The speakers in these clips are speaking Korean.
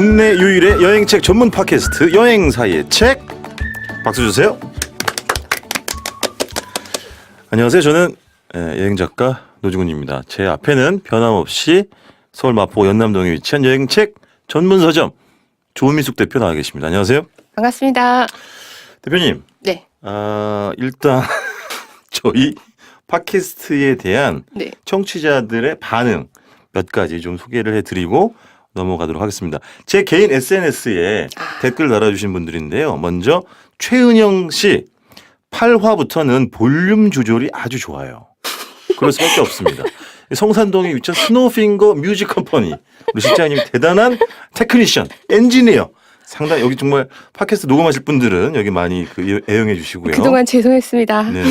국내 유일의 여행책 전문 팟캐스트 여행사의 책. 박수 주세요. 안녕하세요. 저는 여행작가 노중훈입니다. 제 앞에는 변함없이 서울 마포 연남동에 위치한 여행책 전문 서점 조미숙 대표 나와 계십니다. 안녕하세요. 반갑습니다. 대표님. 네. 일단 저희 팟캐스트에 대한 네. 청취자들의 반응 몇 가지 좀 소개를 해드리고 넘어가도록 하겠습니다. 제 개인 SNS에 댓글 달아주신 분들인데요. 먼저 최은영 씨, 8화부터는 볼륨 조절이 아주 좋아요. 그럴 수밖에 없습니다. 성산동에 위치한 스노우핑거 뮤직 컴퍼니, 우리 실장님 대단한 테크니션, 엔지니어. 상당히 여기 정말 팟캐스트 녹음하실 분들은 여기 많이 애용해 주시고요. 그동안 죄송했습니다. 네.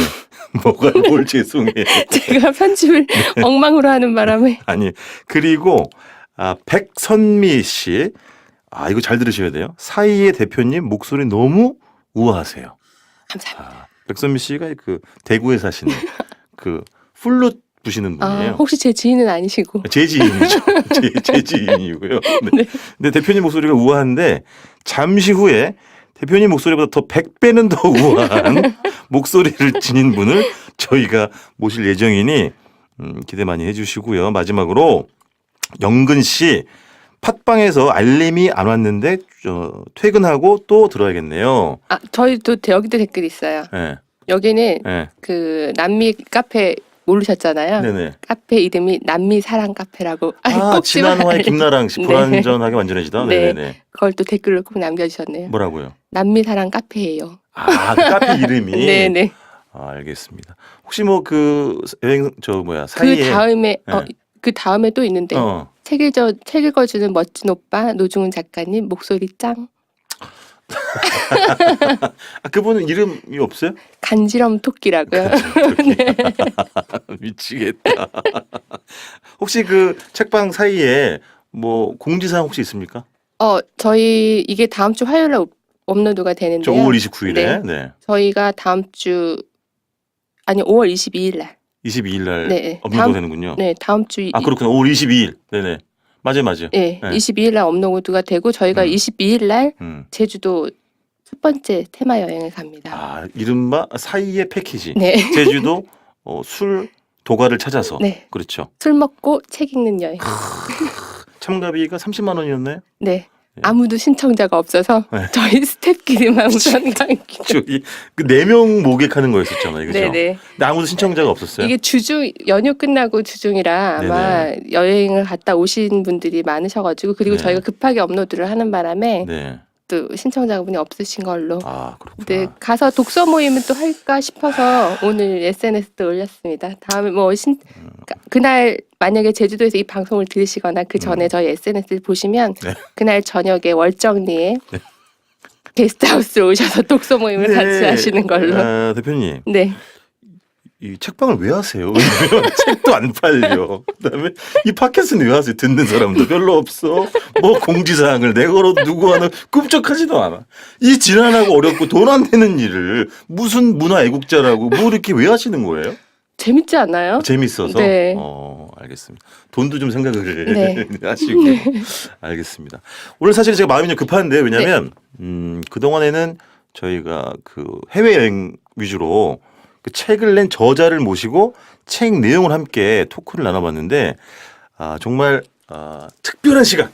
뭐가 뭘 죄송해. 제가 편집을 엉망으로 하는 바람에. 아니, 그리고 백선미 씨. 이거 잘 들으셔야 돼요. 사이의 대표님 목소리 너무 우아하세요. 감사합니다. 백선미 씨가 그 대구에 사시는 그 플룻 부시는 분이에요. 혹시 제 지인은 아니시고. 제 지인이죠. 제 지인이고요. 네. 네. 근데 대표님 목소리가 우아한데 잠시 후에 대표님 목소리보다 더 100배는 더 우아한 목소리를 지닌 분을 저희가 모실 예정이니 기대 많이 해주시고요. 마지막으로 영근 씨, 팟빵에서 알림이 안 왔는데 퇴근하고 또 들어야겠네요. 저희도 여기도 댓글 있어요. 네. 여기는 네. 그 남미 카페 모르셨잖아요. 네네. 카페 이름이 남미 사랑 카페라고. 꼭 지난화의 김나랑 씨 네. 불완전하게 완전해지다. 네. 네네. 그걸 또 댓글로 꼭 남겨주셨네요. 뭐라고요? 남미 사랑 카페예요. 그 카페 이름이. 네네. 알겠습니다. 혹시 뭐 그 여행 사이에 그 다음에 네. 그 다음에 또 있는데 책 읽어주는 멋진 오빠 노중훈 작가님 목소리 짱. 그분은 이름이 없어요? 간지럼 토끼라고요. 네. 미치겠다. 혹시 그 책방 사이에 뭐 공지사항 혹시 있습니까? 저희 이게 다음 주 화요일에 업로드가 되는데요. 5월 29일에. 네. 네. 저희가 5월 22일 날. 22일 날 네. 업로드 되는군요. 네, 다음 주. 그렇구나. 5월 22일. 네네. 맞아요. 네, 22일 날 업로드가 되고 저희가 22일 날 제주도 첫 번째 테마 여행을 갑니다. 이른바 사이의 패키지. 네. 제주도 술 도가를 찾아서. 네. 그렇죠. 술 먹고 책 읽는 여행. 참가비가 30만 원이었나요? 네. 아무도 신청자가 없어서 저희 스태프끼리만 우선 가기로. 저기 그 4명 모객하는 거였었잖아요. 그죠? 네네. 근데 아무도 신청자가 없었어요. 이게 연휴 끝나고 주중이라 아마 여행을 갔다 오신 분들이 많으셔가지고 그리고 저희가 급하게 업로드를 하는 바람에 또 신청자분이 없으신 걸로. 그렇구나. 네, 가서 독서 모임은 또 할까 싶어서 오늘 SNS도 올렸습니다. 다음에 그날 만약에 제주도에서 이 방송을 들으시거나 그 전에 저희 SNS를 보시면 그날 저녁에 월정리에 게스트하우스로 오셔서 독서 모임을 같이 하시는 걸로. 대표님. 네. 이 책방을 왜 하세요? 왜냐면 책도 안 팔려. 그다음에 이 팟캐스트는 왜 하세요? 듣는 사람도 별로 없어. 뭐 공지사항을 내걸어도 누구 하나 꿈쩍하지도 않아. 이 지난하고 어렵고 돈 안 되는 일을 무슨 문화 애국자라고 뭐 이렇게 왜 하시는 거예요? 재밌지 않아요? 재밌어서? 네. 알겠습니다. 돈도 좀 생각을 하시고. 알겠습니다. 오늘 사실 제가 마음이 좀 급한데 왜냐면 그동안에는 저희가 그 해외여행 위주로 그 책을 낸 저자를 모시고 책 내용을 함께 토크를 나눠봤는데 정말 특별한 시간,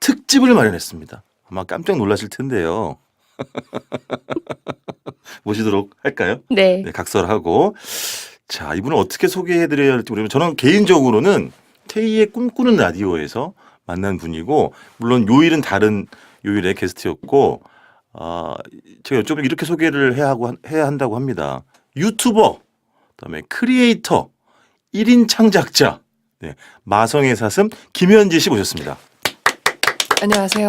특집을 마련했습니다. 아마 깜짝 놀라실 텐데요. 모시도록 할까요? 네. 각설하고. 자, 이분을 어떻게 소개해드려야 할지 모르겠는데 저는 개인적으로는 K의 꿈꾸는 라디오에서 만난 분이고 물론 요일은 다른 요일의 게스트였고 제가 여쭤보면 이렇게 소개를 해야 한다고 합니다. 유튜버, 그다음에 크리에이터, 1인 창작자, 마성의 사슴 김현지 씨 모셨습니다. 안녕하세요.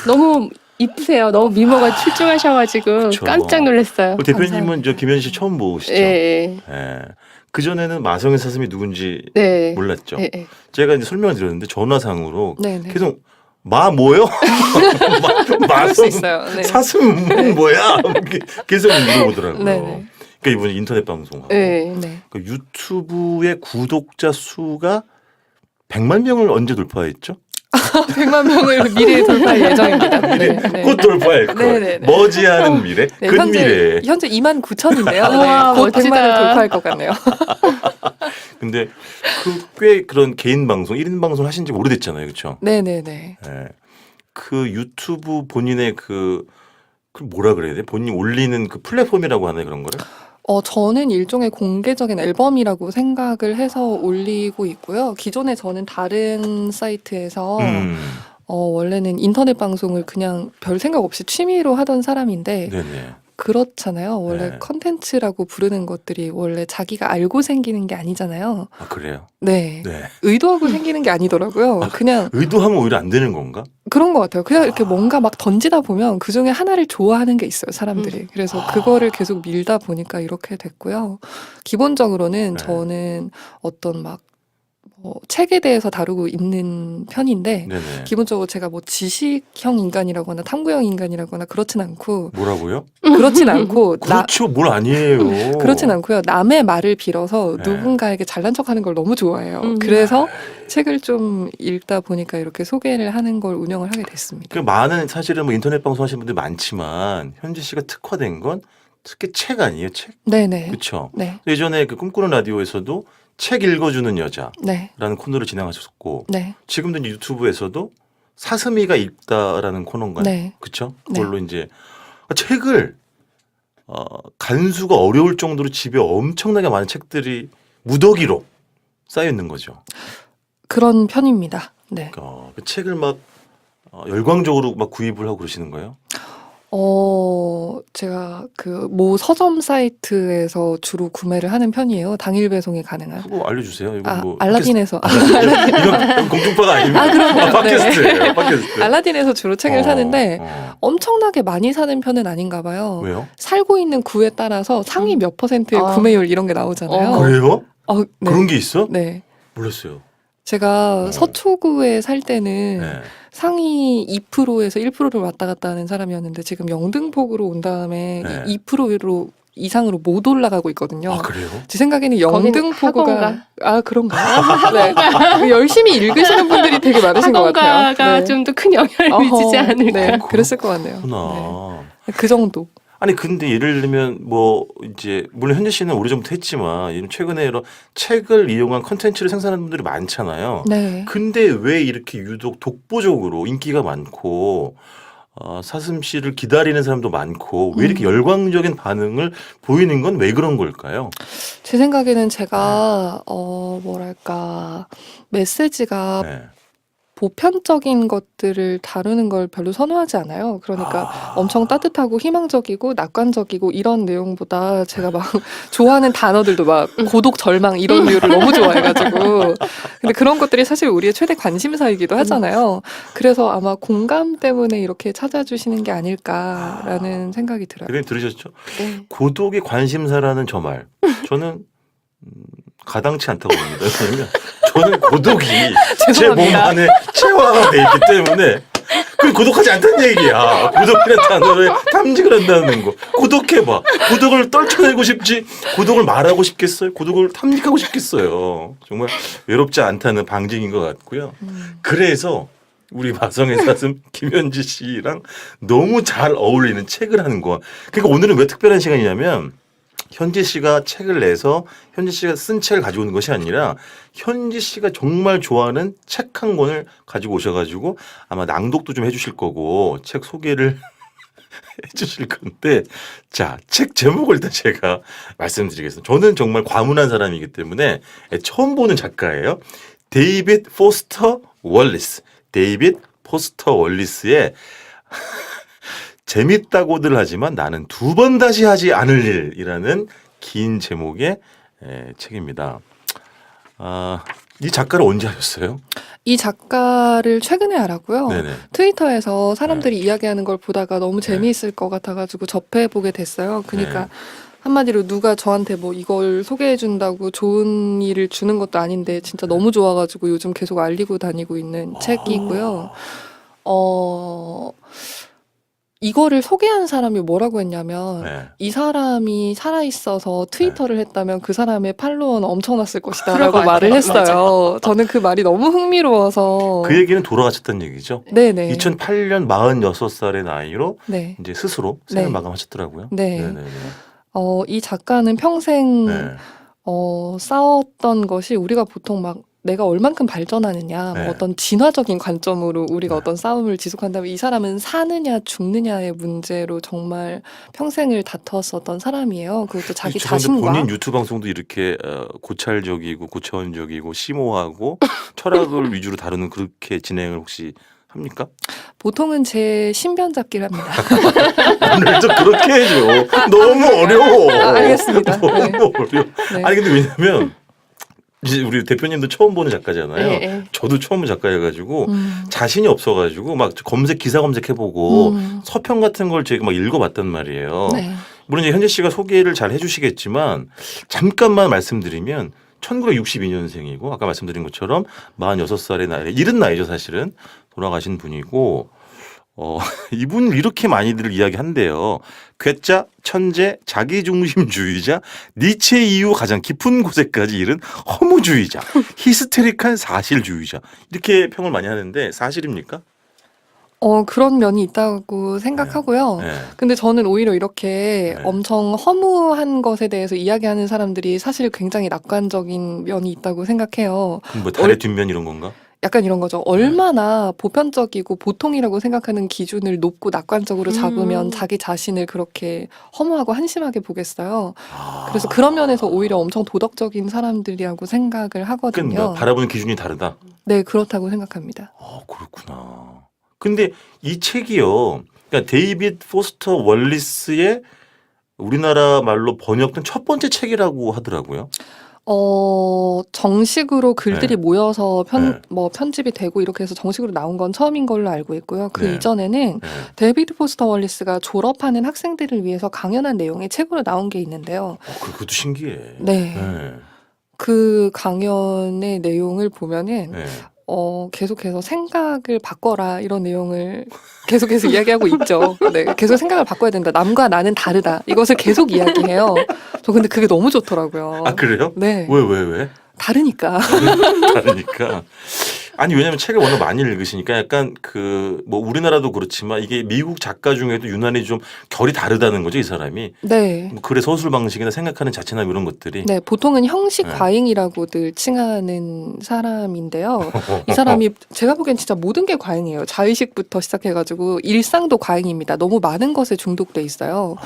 너무 이쁘세요. 너무 미모가 출중하셔가지고 그쵸. 깜짝 놀랐어요. 대표님은 저 김현지 씨 처음 보시죠? 네. 그 전에는 마성의 사슴이 누군지 몰랐죠. 제가 이제 설명을 드렸는데 전화상으로 계속 뭐요? 마성 사슴 뭐야? 계속 물어보더라고요. 그러니까 이분이 인터넷 방송하고 그러니까 유튜브의 구독자 수가 100만 명을 언제 돌파했죠? 100만 명을 미래에 돌파할 예정입니다. 미래 네, 네. 곧 돌파할 걸. 네네네. 머지않은 미래, 네, 근미래. 현재 2만 9천인데요. 우와, 곧 멋지다. 100만을 돌파할 것 같네요. 근데 꽤 그런 개인 방송, 1인 방송 하신 지 오래됐잖아요, 그렇죠? 네네네. 네. 그 유튜브 본인의 그 뭐라 그래야 돼? 본인 올리는 그 플랫폼이라고 하나요, 그런 거를? 저는 일종의 공개적인 앨범이라고 생각을 해서 올리고 있고요. 기존에 저는 다른 사이트에서 원래는 인터넷 방송을 그냥 별 생각 없이 취미로 하던 사람인데 네네. 그렇잖아요. 원래 네. 컨텐츠라고 부르는 것들이 원래 자기가 알고 생기는 게 아니잖아요. 아 그래요? 네. 네. 의도하고 생기는 게 아니더라고요. 그냥 의도하면 오히려 안 되는 건가? 그런 것 같아요. 그냥 이렇게 뭔가 막 던지다 보면 그 중에 하나를 좋아하는 게 있어요, 사람들이. 그래서 그거를 계속 밀다 보니까 이렇게 됐고요. 기본적으로는 네. 저는 어떤 막 책에 대해서 다루고 있는 편인데 네네. 기본적으로 제가 뭐 지식형 인간이라거나 탐구형 인간이라거나 그렇진 않고 뭐라고요? 그렇진 않고 그렇죠, 뭘 아니에요. 그렇진 않고요. 남의 말을 빌어서 네. 누군가에게 잘난 척하는 걸 너무 좋아해요. 음. 그래서 책을 좀 읽다 보니까 이렇게 소개를 하는 걸 운영을 하게 됐습니다. 그 많은 사실은 뭐 인터넷 방송 하시는 분들 많지만 현지 씨가 특화된 건 특히 책 아니에요, 책? 네네. 그렇죠. 네. 예전에 그 꿈꾸는 라디오에서도 책 읽어주는 여자라는 네. 코너를 진행하셨고 네. 지금도 이제 유튜브에서도 사슴이가 읽다라는 코너인가요? 네. 그렇죠. 그걸로 이제 책을 간수가 어려울 정도로 집에 엄청나게 많은 책들이 무더기로 쌓여 있는 거죠. 그런 편입니다. 네. 그 책을 막 열광적으로 막 구입을 하고 그러시는 거예요? 제가 그 모 서점 사이트에서 주로 구매를 하는 편이에요. 당일 배송이 가능한. 그거 알려주세요. 이건 뭐 알라딘에서. 이건 공중파가 아닙니다. 그럼요. 팟캐스트예요. 팟캐스트. 알라딘에서 주로 책을 사는데 어. 엄청나게 많이 사는 편은 아닌가 봐요. 왜요? 살고 있는 구에 따라서 상위 몇 %의 구매율 이런 게 나오잖아요. 그래요? 네. 그런 게 있어? 네. 몰랐어요. 제가 서초구에 살 때는 네. 상위 2%에서 1%를 왔다 갔다 하는 사람이었는데 지금 영등포구로 온 다음에 네. 2%로 이상으로 못 올라가고 있거든요. 아 그래요? 제 생각에는 영등포구가 학원가? 그런가요? 네. 열심히 읽으시는 분들이 되게 많으신 것 같아요. 학원가가 네. 좀 더 큰 영향을 미치지 않을까. 네, 그랬을 것 같네요. 그렇구나. 네. 그 정도. 아니 근데 예를 들면 뭐 이제 물론 현재 씨는 오래전부터 했지만 이런 최근에 이런 책을 이용한 컨텐츠를 생산하는 분들이 많잖아요. 네. 근데 왜 이렇게 유독 독보적으로 인기가 많고 사슴 씨를 기다리는 사람도 많고 왜 이렇게 열광적인 반응을 보이는 건 왜 그런 걸까요? 제 생각에는 제가 뭐랄까 메시지가 네. 보편적인 것들을 다루는 걸 별로 선호하지 않아요. 그러니까 엄청 따뜻하고 희망적이고 낙관적이고 이런 내용보다 제가 막 좋아하는 단어들도 막 고독, 절망 이런 류를 너무 좋아해가지고 근데 그런 것들이 사실 우리의 최대 관심사이기도 하잖아요. 그래서 아마 공감 때문에 이렇게 찾아주시는 게 아닐까라는 생각이 들어요. 대표님 들으셨죠? 네. 고독의 관심사라는 저 말 저는 가당치 않다고 봅니다. 왜냐면 저는 고독이 제 몸 죄송합니다. 안에 체화가 돼 있기 때문에 그 고독하지 않다는 얘기야. 고독이라는 단어를 탐직을 한다는 거. 고독해봐. 고독을 떨쳐내고 싶지. 고독을 말하고 싶겠어요? 고독을 탐닉하고 싶겠어요? 정말 외롭지 않다는 방증인 것 같고요. 그래서 우리 마성의 사슴 김현지 씨랑 너무 잘 어울리는 책을 하는 거. 그러니까 오늘은 왜 특별한 시간이냐면 현지 씨가 책을 내서 현지 씨가 쓴 책을 가지고 오는 것이 아니라 현지 씨가 정말 좋아하는 책 한 권을 가지고 오셔가지고 아마 낭독도 좀 해주실 거고 책 소개를 해주실 건데 자, 책 제목을 일단 제가 말씀드리겠습니다. 저는 정말 과문한 사람이기 때문에 처음 보는 작가예요. 데이빗 포스터 월리스. 데이빗 포스터 월리스의 재밌다고들 하지만 나는 두 번 다시 하지 않을 일이라는 긴 제목의 책입니다. 이 작가를 언제 하셨어요? 이 작가를 최근에 알았고요. 네네. 트위터에서 사람들이 이야기하는 걸 보다가 너무 재미있을 것 같아가지고 접해보게 됐어요. 그러니까 네. 한마디로 누가 저한테 뭐 이걸 소개해준다고 좋은 일을 주는 것도 아닌데 진짜 너무 좋아가지고 요즘 계속 알리고 다니고 있는 책이고요. 이거를 소개한 사람이 뭐라고 했냐면 네. 이 사람이 살아있어서 트위터를 했다면 그 사람의 팔로워는 엄청났을 것이다 그럴 라고 것 말을 같아요. 했어요. 저는 그 말이 너무 흥미로워서 그 얘기는 돌아가셨다는 얘기죠. 네네 2008년 46살의 나이로 네. 이제 스스로 생을 네. 마감하셨더라고요. 네. 네네네. 이 작가는 평생 네. 싸웠던 것이 우리가 보통 막 내가 얼만큼 발전하느냐, 네. 뭐 어떤 진화적인 관점으로 우리가 네. 어떤 싸움을 지속한다면 이 사람은 사느냐 죽느냐의 문제로 정말 평생을 다투었었던 사람이에요. 그것도 자기 죄송한데 자신과. 본인 유튜브 방송도 이렇게 고찰적이고 고차원적이고 심오하고 철학을 위주로 다루는 그렇게 진행을 혹시 합니까? 보통은 제 신변 잡기를 합니다. 오늘도 그렇게 해줘. 너무 어려워. 알겠습니다. 너무 네. 어려워. 네. 아니 근데 왜냐면 이제 우리 대표님도 처음 보는 작가잖아요. 네, 네. 저도 처음 작가여가지고 음. 자신이 없어가지고 막 기사 검색해보고 음. 서평 같은 걸 제가 막 읽어봤단 말이에요. 네. 물론 이제 현재 씨가 소개를 잘 해주시겠지만 잠깐만 말씀드리면 1962년생이고 아까 말씀드린 것처럼 46살의 나이에 이른 나이죠 사실은 돌아가신 분이고 이분을 이렇게 많이들 이야기한대요. 괴짜, 천재, 자기중심주의자, 니체 이후 가장 깊은 곳에까지 이른 허무주의자, 히스테릭한 사실주의자 이렇게 평을 많이 하는데 사실입니까? 그런 면이 있다고 생각하고요. 네. 근데 저는 오히려 이렇게 네. 엄청 허무한 것에 대해서 이야기하는 사람들이 사실 굉장히 낙관적인 면이 있다고 생각해요. 그럼 뭐 달의 뒷면 이런 건가? 약간 이런 거죠. 얼마나 보편적이고 보통이라고 생각하는 기준을 높고 낙관적으로 잡으면 자기 자신을 그렇게 허무하고 한심하게 보겠어요. 그래서 그런 면에서 오히려 엄청 도덕적인 사람들이라고 생각을 하거든요. 그러니까 바라보는 기준이 다르다. 네, 그렇다고 생각합니다. 그렇구나. 근데 이 책이요. 그러니까 데이빗 포스터 월리스의 우리나라 말로 번역된 첫 번째 책이라고 하더라고요. 정식으로 글들이 네. 모여서 네. 편집이 되고 이렇게 해서 정식으로 나온 건 처음인 걸로 알고 있고요. 그 네. 이전에는 네. 데이비드 포스터 월리스가 졸업하는 학생들을 위해서 강연한 내용이 책으로 나온 게 있는데요. 그것도 신기해. 네. 네. 그 강연의 내용을 보면은 네. 계속해서 생각을 바꿔라 이런 내용을 계속해서 이야기하고 있죠. 네, 계속 생각을 바꿔야 된다. 남과 나는 다르다. 이것을 계속 이야기해요. 저 근데 그게 너무 좋더라고요. 아 그래요? 네, 왜? 다르니까. 다르니까. 아니 왜냐면 책을 워낙 많이 읽으시니까 약간 뭐 우리나라도 그렇지만 이게 미국 작가 중에도 유난히 좀 결이 다르다는 거죠 이 사람이. 네. 뭐 글의 서술 방식이나 생각하는 자체나 이런 것들이. 네, 보통은 형식 네. 과잉이라고들 칭하는 사람인데요. 이 사람이 제가 보기엔 진짜 모든 게 과잉이에요. 자의식부터 시작해가지고 일상도 과잉입니다. 너무 많은 것에 중독돼 있어요.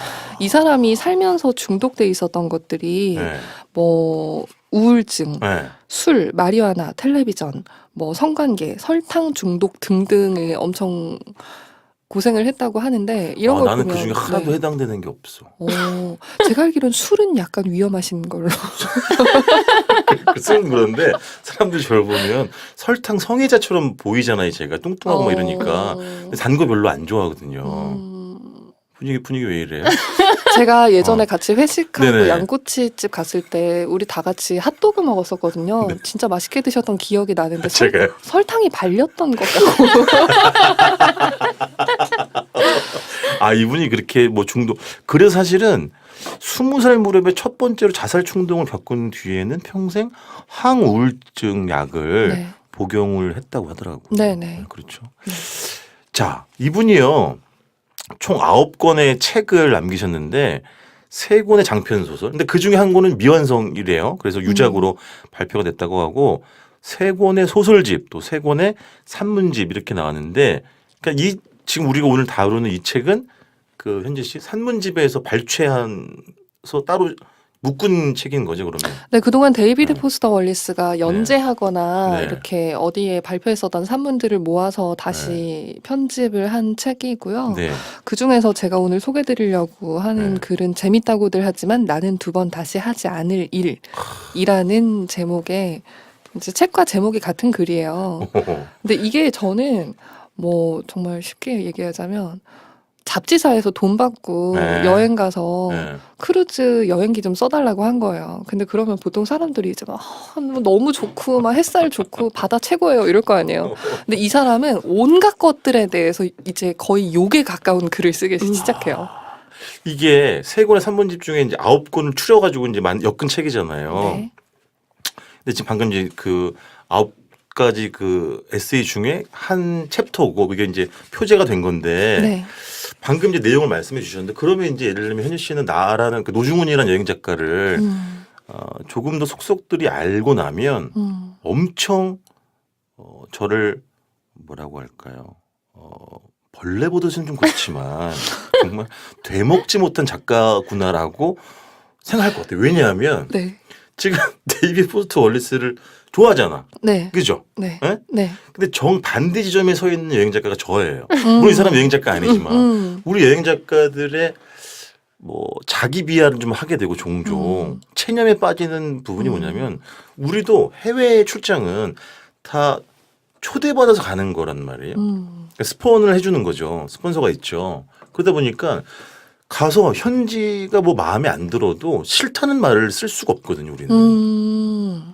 이 사람이 살면서 중독돼 있었던 것들이 네. 뭐 우울증, 네. 술, 마리화나, 텔레비전, 뭐 성관계, 설탕 중독 등등에 엄청 고생을 했다고 하는데 이런 걸 나는 보면 그 중에 하나도 네. 해당되는 게 없어. 제가 알기로는 술은 약간 위험하신 걸로. 글쎄는 그런데 사람들이 저를 보면 설탕 성애자처럼 보이잖아요. 제가 뚱뚱하고 막 이러니까 단 거 별로 안 좋아하거든요. 분위기 왜 이래요? 제가 예전에 같이 회식하고 네네. 양꼬치집 갔을 때 우리 다 같이 핫도그 먹었었거든요. 네. 진짜 맛있게 드셨던 기억이 나는데 제가요? 설탕이 발렸던 것 같고. 이분이 그렇게 뭐 중독. 그래서 사실은 20살 무렵에 첫 번째로 자살 충동을 겪은 뒤에는 평생 항우울증 약을 네. 복용을 했다고 하더라고요. 네네. 그렇죠. 네. 자, 이분이요. 총 9권의 책을 남기셨는데 3권의 장편 소설. 근데 그 중에 한 권은 미완성이래요. 그래서 유작으로 발표가 됐다고 하고 3권의 소설집, 또 3권의 산문집 이렇게 나왔는데 그러니까 지금 우리가 오늘 다루는 이 책은 현재 씨 산문집에서 발췌해서 따로 묶은 책인 거죠, 그러면. 네, 그동안 데이비드 네. 포스터 월리스가 연재하거나 네. 이렇게 어디에 발표했었던 산문들을 모아서 다시 편집을 한 책이고요. 네. 그 중에서 제가 오늘 소개드리려고 하는 네. 글은 재밌다고들 하지만 나는 2번 다시 하지 않을 일이라는 제목의 이제 책과 제목이 같은 글이에요. 근데 이게 저는 뭐 정말 쉽게 얘기하자면 잡지사에서 돈 받고 네. 여행 가서 네. 크루즈 여행기 좀 써달라고 한 거예요. 근데 그러면 보통 사람들이 이제 막 뭐 너무 좋고 막 햇살 좋고 바다 최고예요 이럴 거 아니에요. 근데 이 사람은 온갖 것들에 대해서 이제 거의 욕에 가까운 글을 쓰기 시작해요. 이게 세 권의 3본집 중에 이제 9권을 추려가지고 이제 엮은 책이잖아요. 네. 근데 지금 방금 이제 그 9가지 그 에세이 중에 한 챕터고 그게 이제 표제가 된 건데 네. 방금 이제 내용을 말씀해 주셨는데 그러면 이제 예를 들면 현희 씨는 나라는 그 노중훈이라는 여행 작가를 조금 더 속속들이 알고 나면 엄청 저를 뭐라고 할까요? 벌레 보듯은 좀 그렇지만 정말 되먹지 못한 작가구나라고 생각할 것 같아요. 왜냐하면 네. 지금 데이비드 포스터 월리스를 좋아하잖아. 네. 그죠? 네. 네? 네. 근데 정반대 지점에 서 있는 여행 작가가 저예요. 물론 이 사람 여행 작가 아니지만 우리 여행 작가들의 뭐 자기 비하를 좀 하게 되고 종종 체념에 빠지는 부분이 뭐냐면 우리도 해외 출장은 다 초대받아서 가는 거란 말이에요. 그러니까 스폰을 해주는 거죠. 스폰서가 있죠. 그러다 보니까 가서 현지가 뭐 마음에 안 들어도 싫다는 말을 쓸 수가 없거든요. 우리는.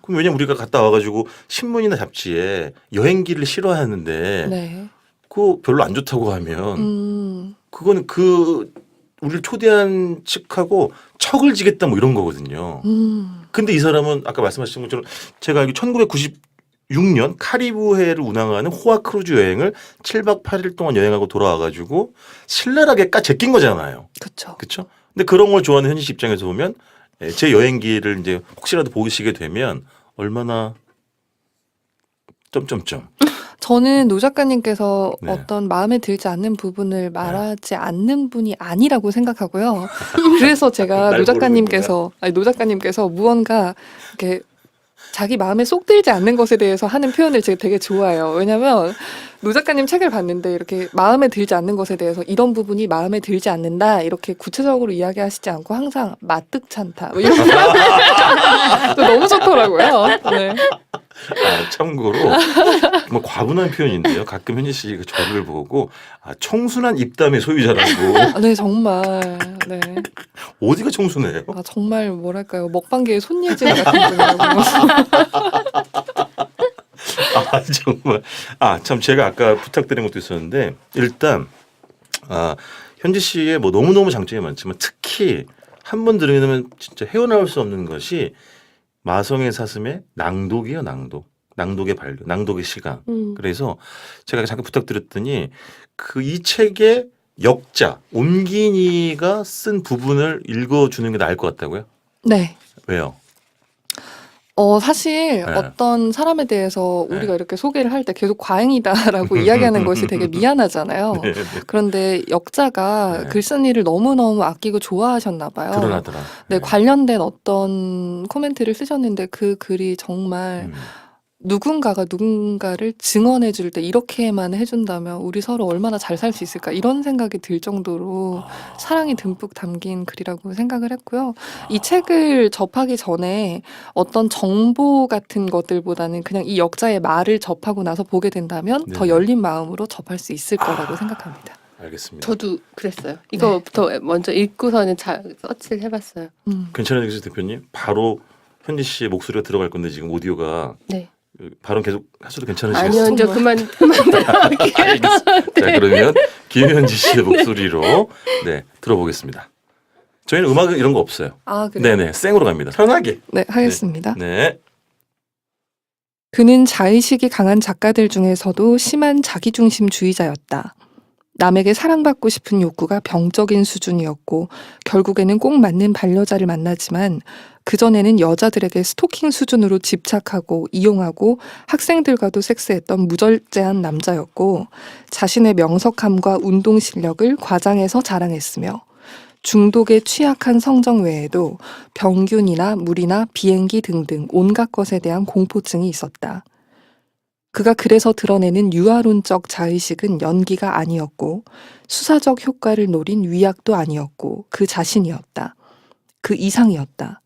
그럼 왜냐면 우리가 갔다 와가지고 신문이나 잡지에 여행기를 싫어하는데 네. 그거 별로 안 좋다고 하면 그거는 그 우리를 초대한 측하고 척을 지겠다 뭐 이런 거거든요. 근데 이 사람은 아까 말씀하신 것처럼 제가 알기 1996년 카리브해를 운항하는 호화 크루즈 여행을 7박 8일 동안 여행하고 돌아와가지고 신랄하게 제낀 거잖아요. 그렇죠. 그렇죠? 근데 그런 걸 좋아하는 현지 씨 입장에서 보면 제 여행기를 이제 혹시라도 보시게 되면 얼마나 점점점. 저는 노 작가님께서 네. 어떤 마음에 들지 않는 부분을 말하지 않는 분이 아니라고 생각하고요. 그래서 제가 날 노 작가님께서 무언가 이렇게 자기 마음에 쏙 들지 않는 것에 대해서 하는 표현을 제가 되게 좋아해요. 왜냐면 노 작가님 책을 봤는데 이렇게 마음에 들지 않는 것에 대해서 이런 부분이 마음에 들지 않는다 이렇게 구체적으로 이야기하시지 않고 항상 마뜩찮다 뭐 이런 너무 좋더라고요. 네. 참고로 뭐 과분한 표현인데요. 가끔 현지 씨가 저를 보고 청순한 입담의 소유자라고. 네 정말 네. 어디가 청순해요? 정말 뭐랄까요 먹방계의 손예진 같은 분이라고. 정말. 참 제가 아까 부탁드린 것도 있었는데 일단 현지 씨의 뭐 너무너무 장점이 많지만 특히 한 번 들으면 진짜 헤어나올 수 없는 것이 마성의 사슴의 낭독이요. 낭독의 반려, 낭독의 시간. 그래서 제가 잠깐 부탁드렸더니 그 이 책의 역자 옴기니가 쓴 부분을 읽어주는 게 나을 것 같다고요? 네. 왜요? 사실 네. 어떤 사람에 대해서 네. 우리가 이렇게 소개를 할 때 계속 과잉이다라고 이야기하는 것이 되게 미안하잖아요. 네, 그런데 역자가 네. 글쓴이를 너무너무 아끼고 좋아하셨나 봐요. 드러나더라. 네, 관련된 어떤 코멘트를 쓰셨는데 그 글이 정말 누군가가 누군가를 증언해 줄 때 이렇게만 해준다면 우리 서로 얼마나 잘 살 수 있을까 이런 생각이 들 정도로 사랑이 듬뿍 담긴 글이라고 생각을 했고요. 이 책을 접하기 전에 어떤 정보 같은 것들보다는 그냥 이 역자의 말을 접하고 나서 보게 된다면 더 네네. 열린 마음으로 접할 수 있을 거라고 생각합니다. 알겠습니다. 저도 그랬어요. 이거부터 먼저 읽고서는 서치를 해봤어요. 괜찮으세요, 대표님? 바로 현지 씨의 목소리가 들어갈 건데 지금 오디오가 네. 발언 계속 하셔도 괜찮으시겠어요? 아니요, 이제 그만 들어갈게요. 알겠습니다. 자, 그러면 김현지 씨의 목소리로 들어보겠습니다. 저희는 음악 이런 거 없어요. 그래요? 네네, 생으로 갑니다. 편하게. 네, 하겠습니다. 네. 그는 자의식이 강한 작가들 중에서도 심한 자기중심주의자였다. 남에게 사랑받고 싶은 욕구가 병적인 수준이었고 결국에는 꼭 맞는 반려자를 만나지만 그전에는 여자들에게 스토킹 수준으로 집착하고 이용하고 학생들과도 섹스했던 무절제한 남자였고 자신의 명석함과 운동 실력을 과장해서 자랑했으며 중독에 취약한 성정 외에도 병균이나 물이나 비행기 등등 온갖 것에 대한 공포증이 있었다. 그가 그래서 드러내는 유아론적 자의식은 연기가 아니었고 수사적 효과를 노린 위약도 아니었고 그 자신이었다. 그 이상이었다.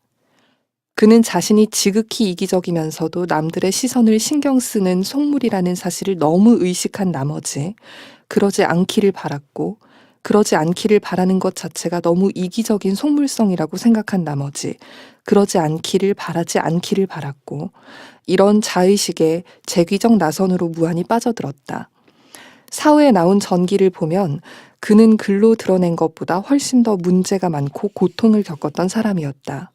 그는 자신이 지극히 이기적이면서도 남들의 시선을 신경 쓰는 속물이라는 사실을 너무 의식한 나머지 그러지 않기를 바랐고 그러지 않기를 바라는 것 자체가 너무 이기적인 속물성이라고 생각한 나머지 그러지 않기를 바라지 않기를 바랐고 이런 자의식에 재귀정 나선으로 무한히 빠져들었다. 사후에 나온 전기를 보면 그는 글로 드러낸 것보다 훨씬 더 문제가 많고 고통을 겪었던 사람이었다.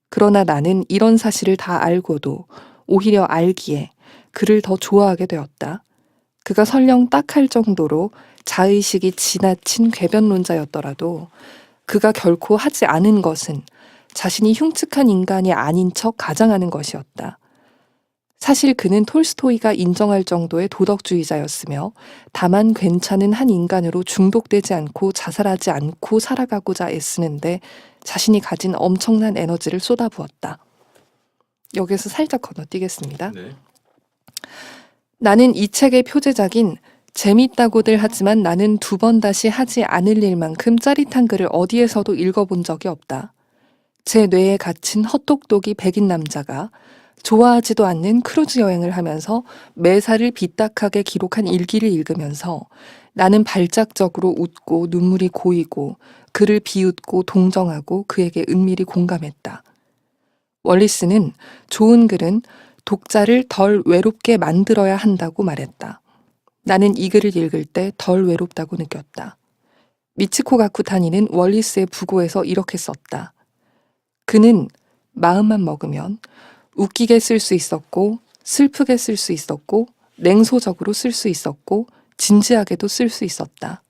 그러나 나는 이런 사실을 다 알고도 오히려 알기에 그를 더 좋아하게 되었다. 그가 설령 딱할 정도로 자의식이 지나친 궤변론자였더라도 그가 결코 하지 않은 것은 자신이 흉측한 인간이 아닌 척 가장하는 것이었다. 사실 그는 톨스토이가 인정할 정도의 도덕주의자였으며 다만 괜찮은 한 인간으로 중독되지 않고 자살하지 않고 살아가고자 애쓰는데 자신이 가진 엄청난 에너지를 쏟아부었다. 여기서 살짝 건너뛰겠습니다. 네. 나는 이 책의 표제작인 재밌다고들 하지만 나는 두 번 다시 하지 않을 일만큼 짜릿한 글을 어디에서도 읽어본 적이 없다. 제 뇌에 갇힌 헛똑똑이 백인 남자가 좋아하지도 않는 크루즈 여행을 하면서 매사를 삐딱하게 기록한 일기를 읽으면서 나는 발작적으로 웃고 눈물이 고이고 그를 비웃고 동정하고 그에게 은밀히 공감했다. 월리스는 좋은 글은 독자를 덜 외롭게 만들어야 한다고 말했다. 나는 이 글을 읽을 때 덜 외롭다고 느꼈다. 미치코 가쿠타니는 월리스의 부고에서 이렇게 썼다. 그는 마음만 먹으면 웃기게 쓸 수 있었고 슬프게 쓸 수 있었고 냉소적으로 쓸 수 있었고 진지하게도 쓸 수 있었다.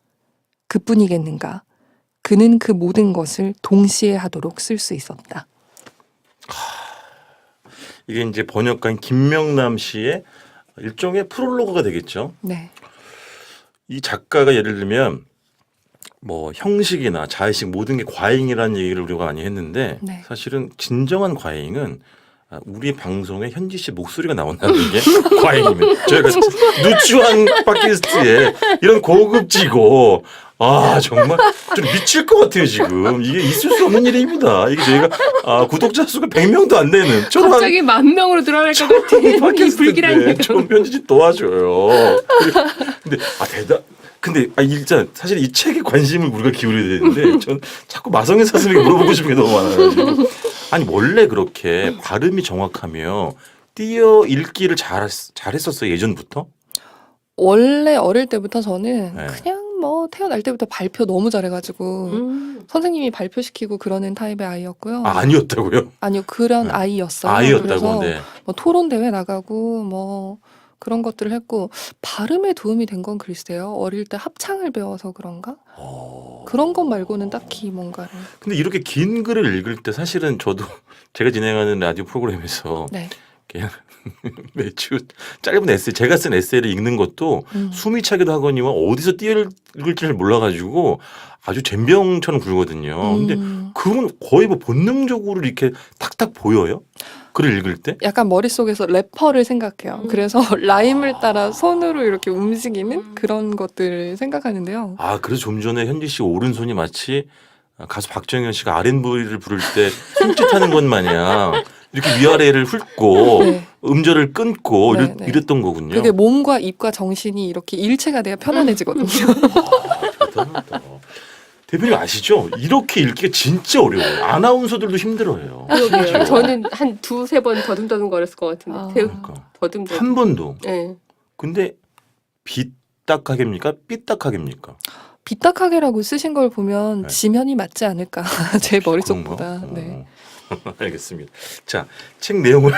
그뿐이겠는가. 그는 그 모든 것을 동시에 하도록 쓸 수 있었다. 이게 이제 번역가인 김명남 씨의 일종의 프롤로그가 되겠죠. 네. 이 작가가 예를 들면 뭐 형식이나 자의식 모든 게 과잉이라는 얘기를 우리가 많이 했는데 네. 사실은 진정한 과잉은 우리 방송에 현지 씨 목소리가 나온다는 게 과잉입니다. 저희가 누추한 팟캐스트에 이런 고급지고 정말 좀 미칠 것 같아요 지금. 이게 있을 수 없는 일입니다. 이게 저희가 구독자 수가 100명도 안 되는 갑자기 10,000명으로 늘어날 것 같아. 이 불길한 팟캐스트인데 얘기. 좀 편집 도와줘요. 근데 근데 일단 사실 이 책에 관심을 우리가 기울여야 되는데 전 자꾸 마성의 사슴에게 물어보고 싶은 게 너무 많아가지고 아니 원래 그렇게 발음이 정확하며 띄어 읽기를 잘했었어요 예전부터? 원래 어릴 때부터 저는 네. 그냥 뭐 태어날 때부터 발표 너무 잘해가지고 선생님이 발표시키고 그러는 타입의 아이였고요. 아니었다고요? 아니요, 그런 네. 아이였어요. 아이였다고. 그래서 네. 뭐 토론 대회 나가고 뭐 그런 것들을 했고 발음에 도움이 된 건 글쎄요. 어릴 때 합창을 배워서 그런가? 그런 것 말고는 딱히 뭔가를. 근데 이렇게 긴 글을 읽을 때 사실은 저도 제가 진행하는 라디오 프로그램에서 네. 그냥 매주 짧은 에세이 제가 쓴 에세이를 읽는 것도 숨이 차기도 하거니와 어디서 띄어 읽을지를 몰라가지고 아주 젬병처럼 굴거든요. 근데 그건 거의 뭐 본능적으로 이렇게 탁탁 보여요? 글을 읽을 때? 약간 머릿속에서 래퍼를 생각해요. 그래서 라임을 따라 손으로 이렇게 움직이는 그런 것들을 생각하는데요. 그래서 좀 전에 현지 씨 오른손이 마치 가수 박정현 씨가 R&B를 부를 때 손짓하는 것 마냥 이렇게 위아래를 훑고 네. 음절을 끊고 네, 네. 이랬던 거군요. 그게 몸과 입과 정신이 이렇게 일체가 돼야 편안해지거든요. 대단하다. 대표님 아시죠? 이렇게 읽기가 진짜 어려워요. 아나운서들도 힘들어해요. 그러게요. 저는 한 2-3번 더듬더듬 거렸을 것 같은데. 아. 그러니까. 더듬더듬. 한 번도. 네. 근데 삐딱하게입니까? 삐딱하게입니까? 삐딱하게라고 쓰신 걸 보면 네. 지면이 맞지 않을까. 제 머릿속보다. 그런가? 네. 알겠습니다. 자, 책 내용을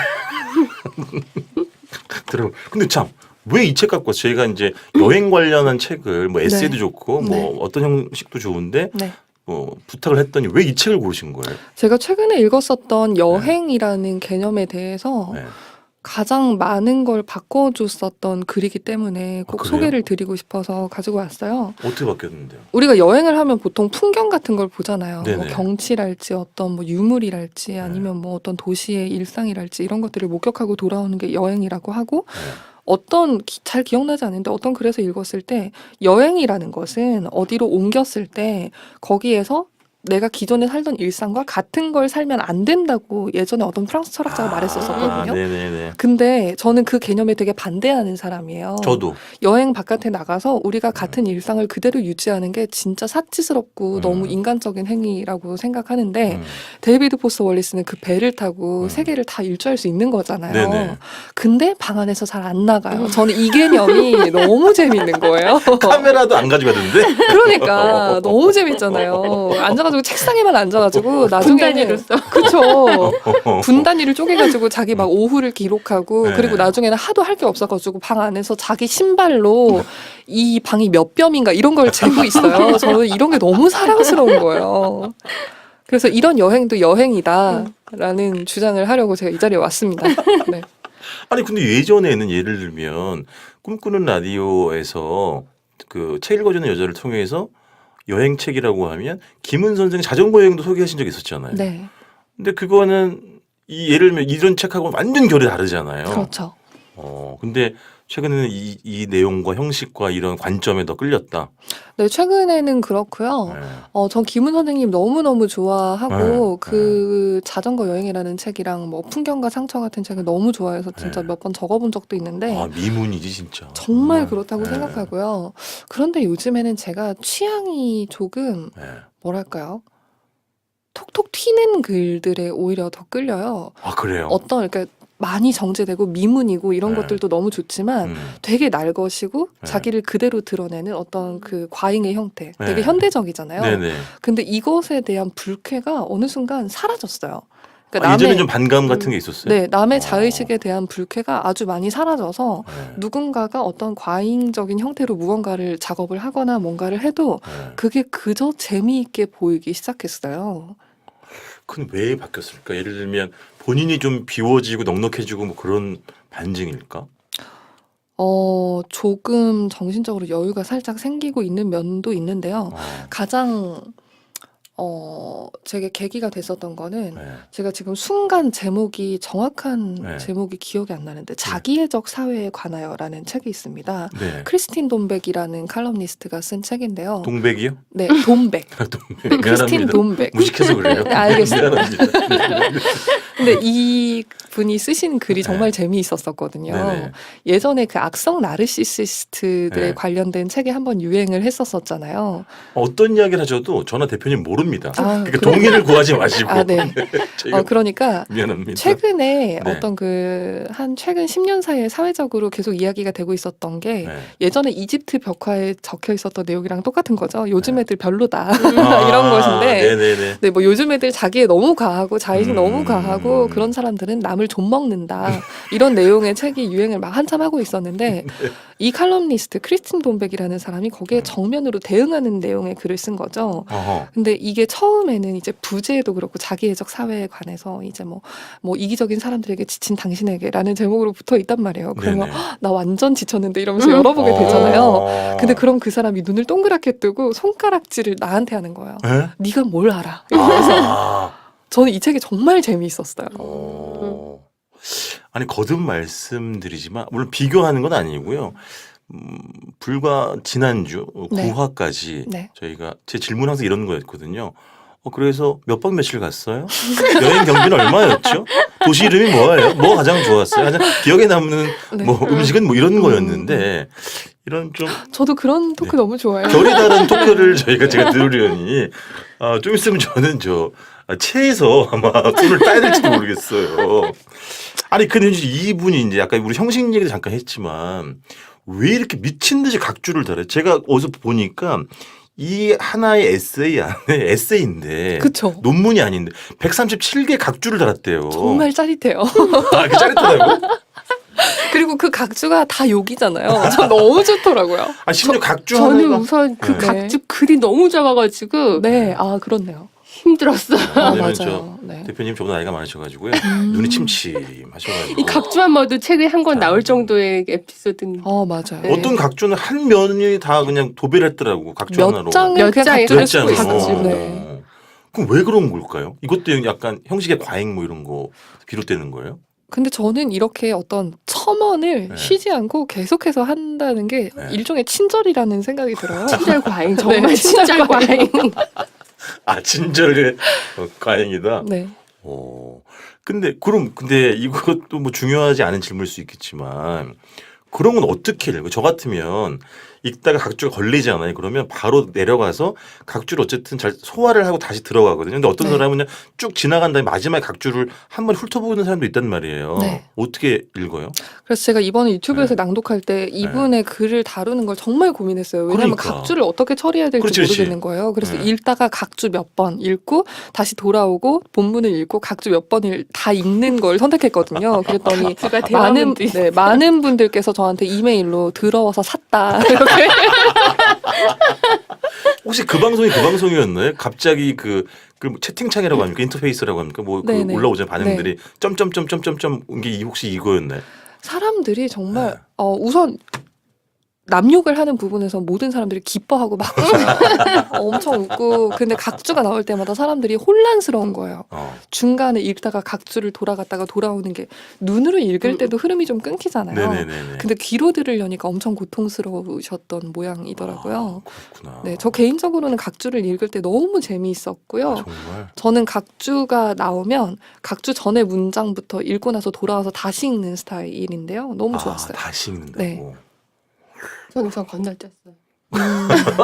들어. 근데 참. 왜 이 책 갖고 왔어요? 저희가 이제 여행 관련한 책을 뭐 에세이도 네. 좋고 뭐 네. 어떤 형식도 좋은데 네. 부탁을 했더니 왜 이 책을 고르신 거예요? 제가 최근에 읽었었던 여행이라는 개념에 대해서 네. 가장 많은 걸 바꿔줬었던 글이기 때문에 꼭 그래요? 소개를 드리고 싶어서 가지고 왔어요. 어떻게 바뀌었는데요? 우리가 여행을 하면 보통 풍경 같은 걸 보잖아요. 뭐 네네. 경치랄지 어떤 뭐 유물이랄지 아니면 뭐 어떤 도시의 일상이랄지 이런 것들을 목격하고 돌아오는 게 여행이라고 하고 네. 어떤 잘 기억나지 않는데 어떤 글에서 읽었을 때 여행이라는 것은 어디로 옮겼을 때 거기에서 내가 기존에 살던 일상과 같은 걸 살면 안 된다고 예전에 어떤 프랑스 철학자가 말했었거든요. 네네네. 근데 저는 그 개념에 되게 반대하는 사람이에요. 저도. 여행 바깥에 나가서 우리가 같은 일상을 그대로 유지하는 게 진짜 사치스럽고 너무 인간적인 행위라고 생각하는데 데이비드 포스 월리스는 그 배를 타고 세계를 다 일주할 수 있는 거잖아요. 네네. 근데 방 안에서 잘 안 나가요. 저는 이 개념이 너무 재밌는 거예요. 카메라도 안 가져가던데? 그러니까 너무 재밌잖아요. 앉아가지고 책상에만 앉아가지고 나중에는 분단위로서. 그쵸. 분단위를 쪼개가지고 자기 막 오후를 기록하고 네. 그리고 나중에는 하도 할 게 없어가지고 방 안에서 자기 신발로 이 방이 몇 뼘인가 이런 걸 재고 있어요. 저는 이런 게 너무 사랑스러운 거예요. 그래서 이런 여행도 여행이다라는 주장을 하려고 제가 이 자리에 왔습니다. 네. 아니 근데 예전에는 예를 들면 꿈꾸는 라디오에서 그 책 읽어주는 여자를 통해서 여행책이라고 하면 김은 선생 자전거 여행도 소개하신 적이 있었잖아요. 네. 근데 그거는 이 예를 들면 이런 책하고는 완전 결이 다르잖아요. 그렇죠. 근데 최근에는 이 내용과 형식과 이런 관점에 더 끌렸다. 네, 최근에는 그렇고요. 네. 전 김은 선생님 너무너무 좋아하고 네. 그 자전거 여행이라는 책이랑 뭐 풍경과 상처 같은 책을 너무 좋아해서 진짜 네. 몇 번 적어본 적도 있는데 아 미문이지 진짜. 정말 그렇다고 네. 생각하고요. 그런데 요즘에는 제가 취향이 조금 네. 뭐랄까요? 톡톡 튀는 글들에 오히려 더 끌려요. 아 그래요. 그러니까 많이 정제되고 미문이고 이런 네. 것들도 너무 좋지만 되게 날것이고 네. 자기를 그대로 드러내는 어떤 그 과잉의 형태 되게 네. 현대적이잖아요. 네네. 근데 이것에 대한 불쾌가 어느 순간 사라졌어요. 그러니까 예전에 좀 반감 같은 게 있었어요. 네, 남의 어. 자의식에 대한 불쾌가 아주 많이 사라져서 네. 누군가가 어떤 과잉적인 형태로 무언가를 작업을 하거나 뭔가를 해도 네. 그게 그저 재미있게 보이기 시작했어요. 그건 왜 바뀌었을까? 예를 들면 본인이 좀 비워지고 넉넉해지고 뭐 그런 반증일까? 조금 정신적으로 여유가 살짝 생기고 있는 면도 있는데요. 가장 제게 계기가 됐었던 거는 네. 제가 지금 순간 제목이 정확한 네. 제목이 기억이 안 나는데 자기애적 사회에 관하여라는 책이 있습니다. 네. 크리스틴 돈백이라는 칼럼니스트가 쓴 책인데요. 동백이요? 네, 돈백. 동백. 크리스틴 미안합니다. 돈백. 무식해서 그래요. 네, 알겠습니다. 미안합니다. 근데 이 분이 쓰신 글이 네. 정말 재미있었거든요. 네네. 예전에 그 악성 나르시시스트들에 네. 관련된 책이 한번 유행을 했었잖아요. 어떤 이야기를 하셔도 저나 대표님 모릅니다. 아, 그러니까 동의를 구하지 마시고. 아, 네. 저희가 그러니까 미안합니다. 최근에 네. 어떤 한 최근 10년 사이에 사회적으로 계속 이야기가 되고 있었던 게 네. 예전에 이집트 벽화에 적혀 있었던 내용이랑 똑같은 거죠. 요즘 네. 애들 별로다. 아, 이런 것인데 네네네. 네, 뭐 요즘 애들 자기애 너무 과하고 자의식 너무 과하고 음. 그런 사람들은 남을 좀 먹는다. 이런 내용의 책이 유행을 막 한참 하고 있었는데 이 칼럼니스트 크리스틴 돈백이라는 사람이 거기에 정면으로 대응하는 내용의 글을 쓴 거죠. 어허. 근데 이게 처음에는 이제 부제도 그렇고 자기애적 사회에 관해서 이제 뭐 이기적인 사람들에게 지친 당신에게라는 제목으로 붙어 있단 말이에요. 그러면 네네. 나 완전 지쳤는데 이러면서 열어보게 되잖아요. 어. 근데 그럼 그 사람이 눈을 동그랗게 뜨고 손가락질을 나한테 하는 거예요. 에? 네가 뭘 알아? 이러면서 아. 저는 이 책이 정말 재미있었어요. 아니 거듭 말씀드리지만 물론 비교하는 건 아니고요. 불과 지난주 네. 9화까지 네. 저희가 제 질문 항상 이런 거였거든요. 그래서 몇 박 며칠 갔어요? 여행 경비는 얼마였죠? 도시 이름이 뭐예요? 뭐가 가장 좋았어요? 가장 기억에 남는 네. 뭐 음식은 뭐 이런 거였는데 이런 좀 저도 그런 토크 네. 너무 좋아해요. 결이 다른 토크를 제가 들으려니 좀 있으면 저는 체에서 아마 손을 따야 될지도 모르겠어요. 아니 근데 이분이 이제 약간 우리 형식 얘기도 잠깐 했지만 왜 이렇게 미친 듯이 각주를 달아요? 제가 어디서 보니까 이 하나의 에세이 안에 에세이인데 그쵸. 논문이 아닌데 137개 각주를 달았대요. 정말 짜릿해요. 아, 그 짜릿하다고? 그리고 그 각주가 다 욕이잖아요. 저 너무 좋더라고요. 아 심지어 각주 저는 하나가 우선 그 네. 각주 글이 너무 작아가지고 네, 그렇네요. 힘들었어요. 왜냐면 맞아요. 네. 대표님 저보다 나이가 많으셔가지고요. 눈이 침침하셔가지고 이 각주만 봐도 책에 한 권 아. 나올 정도의 에피소드는 맞아요. 네. 어떤 각주는 한 면이 다 그냥 도배를 했더라고. 각주 하나로. 몇 장을 몇 그냥 장에 각주를 몇 쓰고 장으로. 있어요. 각주. 네. 그럼 왜 그런 걸까요? 이것도 약간 형식의 과잉 뭐 이런 거 비롯되는 거예요? 근데 저는 이렇게 어떤 첨언을 네. 쉬지 않고 계속해서 한다는 게 네. 일종의 친절이라는 생각이 들어요. 친절 과잉 네, 정말 친절 친절 과잉. 아 친절해. 과잉이다. 네. 근데 이것도 뭐 중요하지 않은 질문일 수 있겠지만 그런 건 어떻게 읽어요? 저 같으면 읽다가 각주가 걸리잖아요. 그러면 바로 내려가서 각주를 어쨌든 잘 소화를 하고 다시 들어가거든요. 근데 어떤 네. 사람은 그냥 쭉 지나간 다음에 마지막에 각주를 한 번 훑어보는 사람도 있단 말이에요. 네. 어떻게 읽어요? 그래서 제가 이번에 유튜브에서 네. 낭독할 때 이분의 글을 다루는 걸 정말 고민했어요. 왜냐하면 그러니까. 각주를 어떻게 처리해야 될지 그렇지. 모르겠는 거예요. 그래서 네. 읽다가 각주 몇 번 읽고 다시 돌아오고 본문을 읽고 각주 몇 번을 다 읽는 걸 선택했거든요. 그랬더니 각주가 많은 대화문도 있어요. 많은 분들께서 저한테 이메일로 더러워서 샀다 이렇게. 혹시 그 방송이 그 방송이었나요? 갑자기 그 채팅창이라고 합니까? 인터페이스라고 합니까? 뭐 그 네네. 올라오잖아요 반응들이 점점점점점점 이게 혹시 이거였나요? 사람들이 정말 네. 우선 남욕을 하는 부분에서 모든 사람들이 기뻐하고 막 엄청 웃고 근데 각주가 나올 때마다 사람들이 혼란스러운 거예요. 중간에 읽다가 각주를 돌아갔다가 돌아오는 게 눈으로 읽을 때도 흐름이 좀 끊기잖아요. 네네네. 근데 귀로 들으려니까 엄청 고통스러우셨던 모양이더라고요. 그렇구나. 네, 저 개인적으로는 각주를 읽을 때 너무 재미있었고요. 정말. 저는 각주가 나오면 각주 전의 문장부터 읽고 나서 돌아와서 다시 읽는 스타일인데요. 너무 좋았어요. 다시 읽는다고. 네. 저는 우선 건너뛰었어요.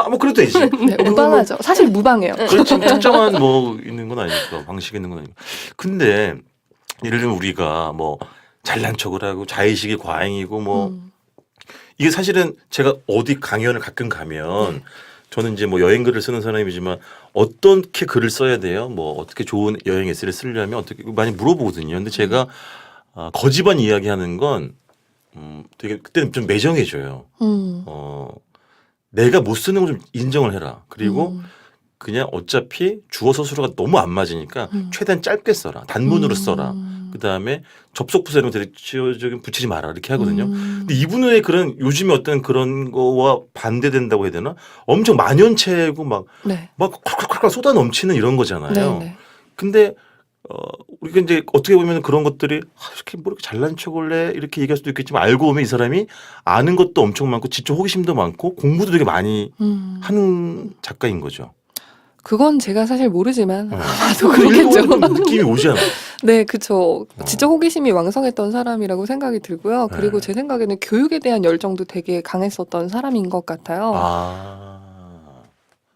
뭐 그래도 되지. 네, 무방하죠. 사실 무방해요. 그렇지. 특정한 뭐 있는 건 아니니까 방식이 있는 건 아니고. 근데 예를 들면 우리가 뭐 잘난 척을 하고 자의식이 과잉이고 뭐 이게 사실은 제가 어디 강연을 가끔 가면 저는 이제 뭐 여행 글을 쓰는 사람이지만 어떻게 글을 써야 돼요? 뭐 어떻게 좋은 여행 에세이를 쓰려면 어떻게 많이 물어보거든요. 근데 제가 거지반 이야기하는 건 되게 그때는 좀 매정해져요. 내가 못 쓰는 걸 좀 인정을 해라. 그리고 그냥 어차피 주어 서술어가 너무 안 맞으니까 최대한 짧게 써라. 단문으로 써라. 그다음에 접속 부사 이런 거 대체적인 붙이지 마라. 이렇게 하거든요. 근데 이분의 그런 요즘에 어떤 그런 거와 반대된다고 해야 되나? 엄청 만연체고 막 네. 콸콸콸 쏟아 넘치는 이런 거잖아요. 네. 근데 우리가 이제 어떻게 보면 그런 것들이 이렇게 뭐 이렇게 잘난 척을 해 이렇게 얘기할 수도 있겠지만 알고 보면 이 사람이 아는 것도 엄청 많고 지적 호기심도 많고 공부도 되게 많이 하는 작가인 거죠. 그건 제가 사실 모르지만 아마도 그렇죠. 그렇겠죠. 느낌이 오잖아. 네, 그쵸. 지적 호기심이 왕성했던 사람이라고 생각이 들고요. 그리고 제 생각에는 교육에 대한 열정도 되게 강했었던 사람인 것 같아요.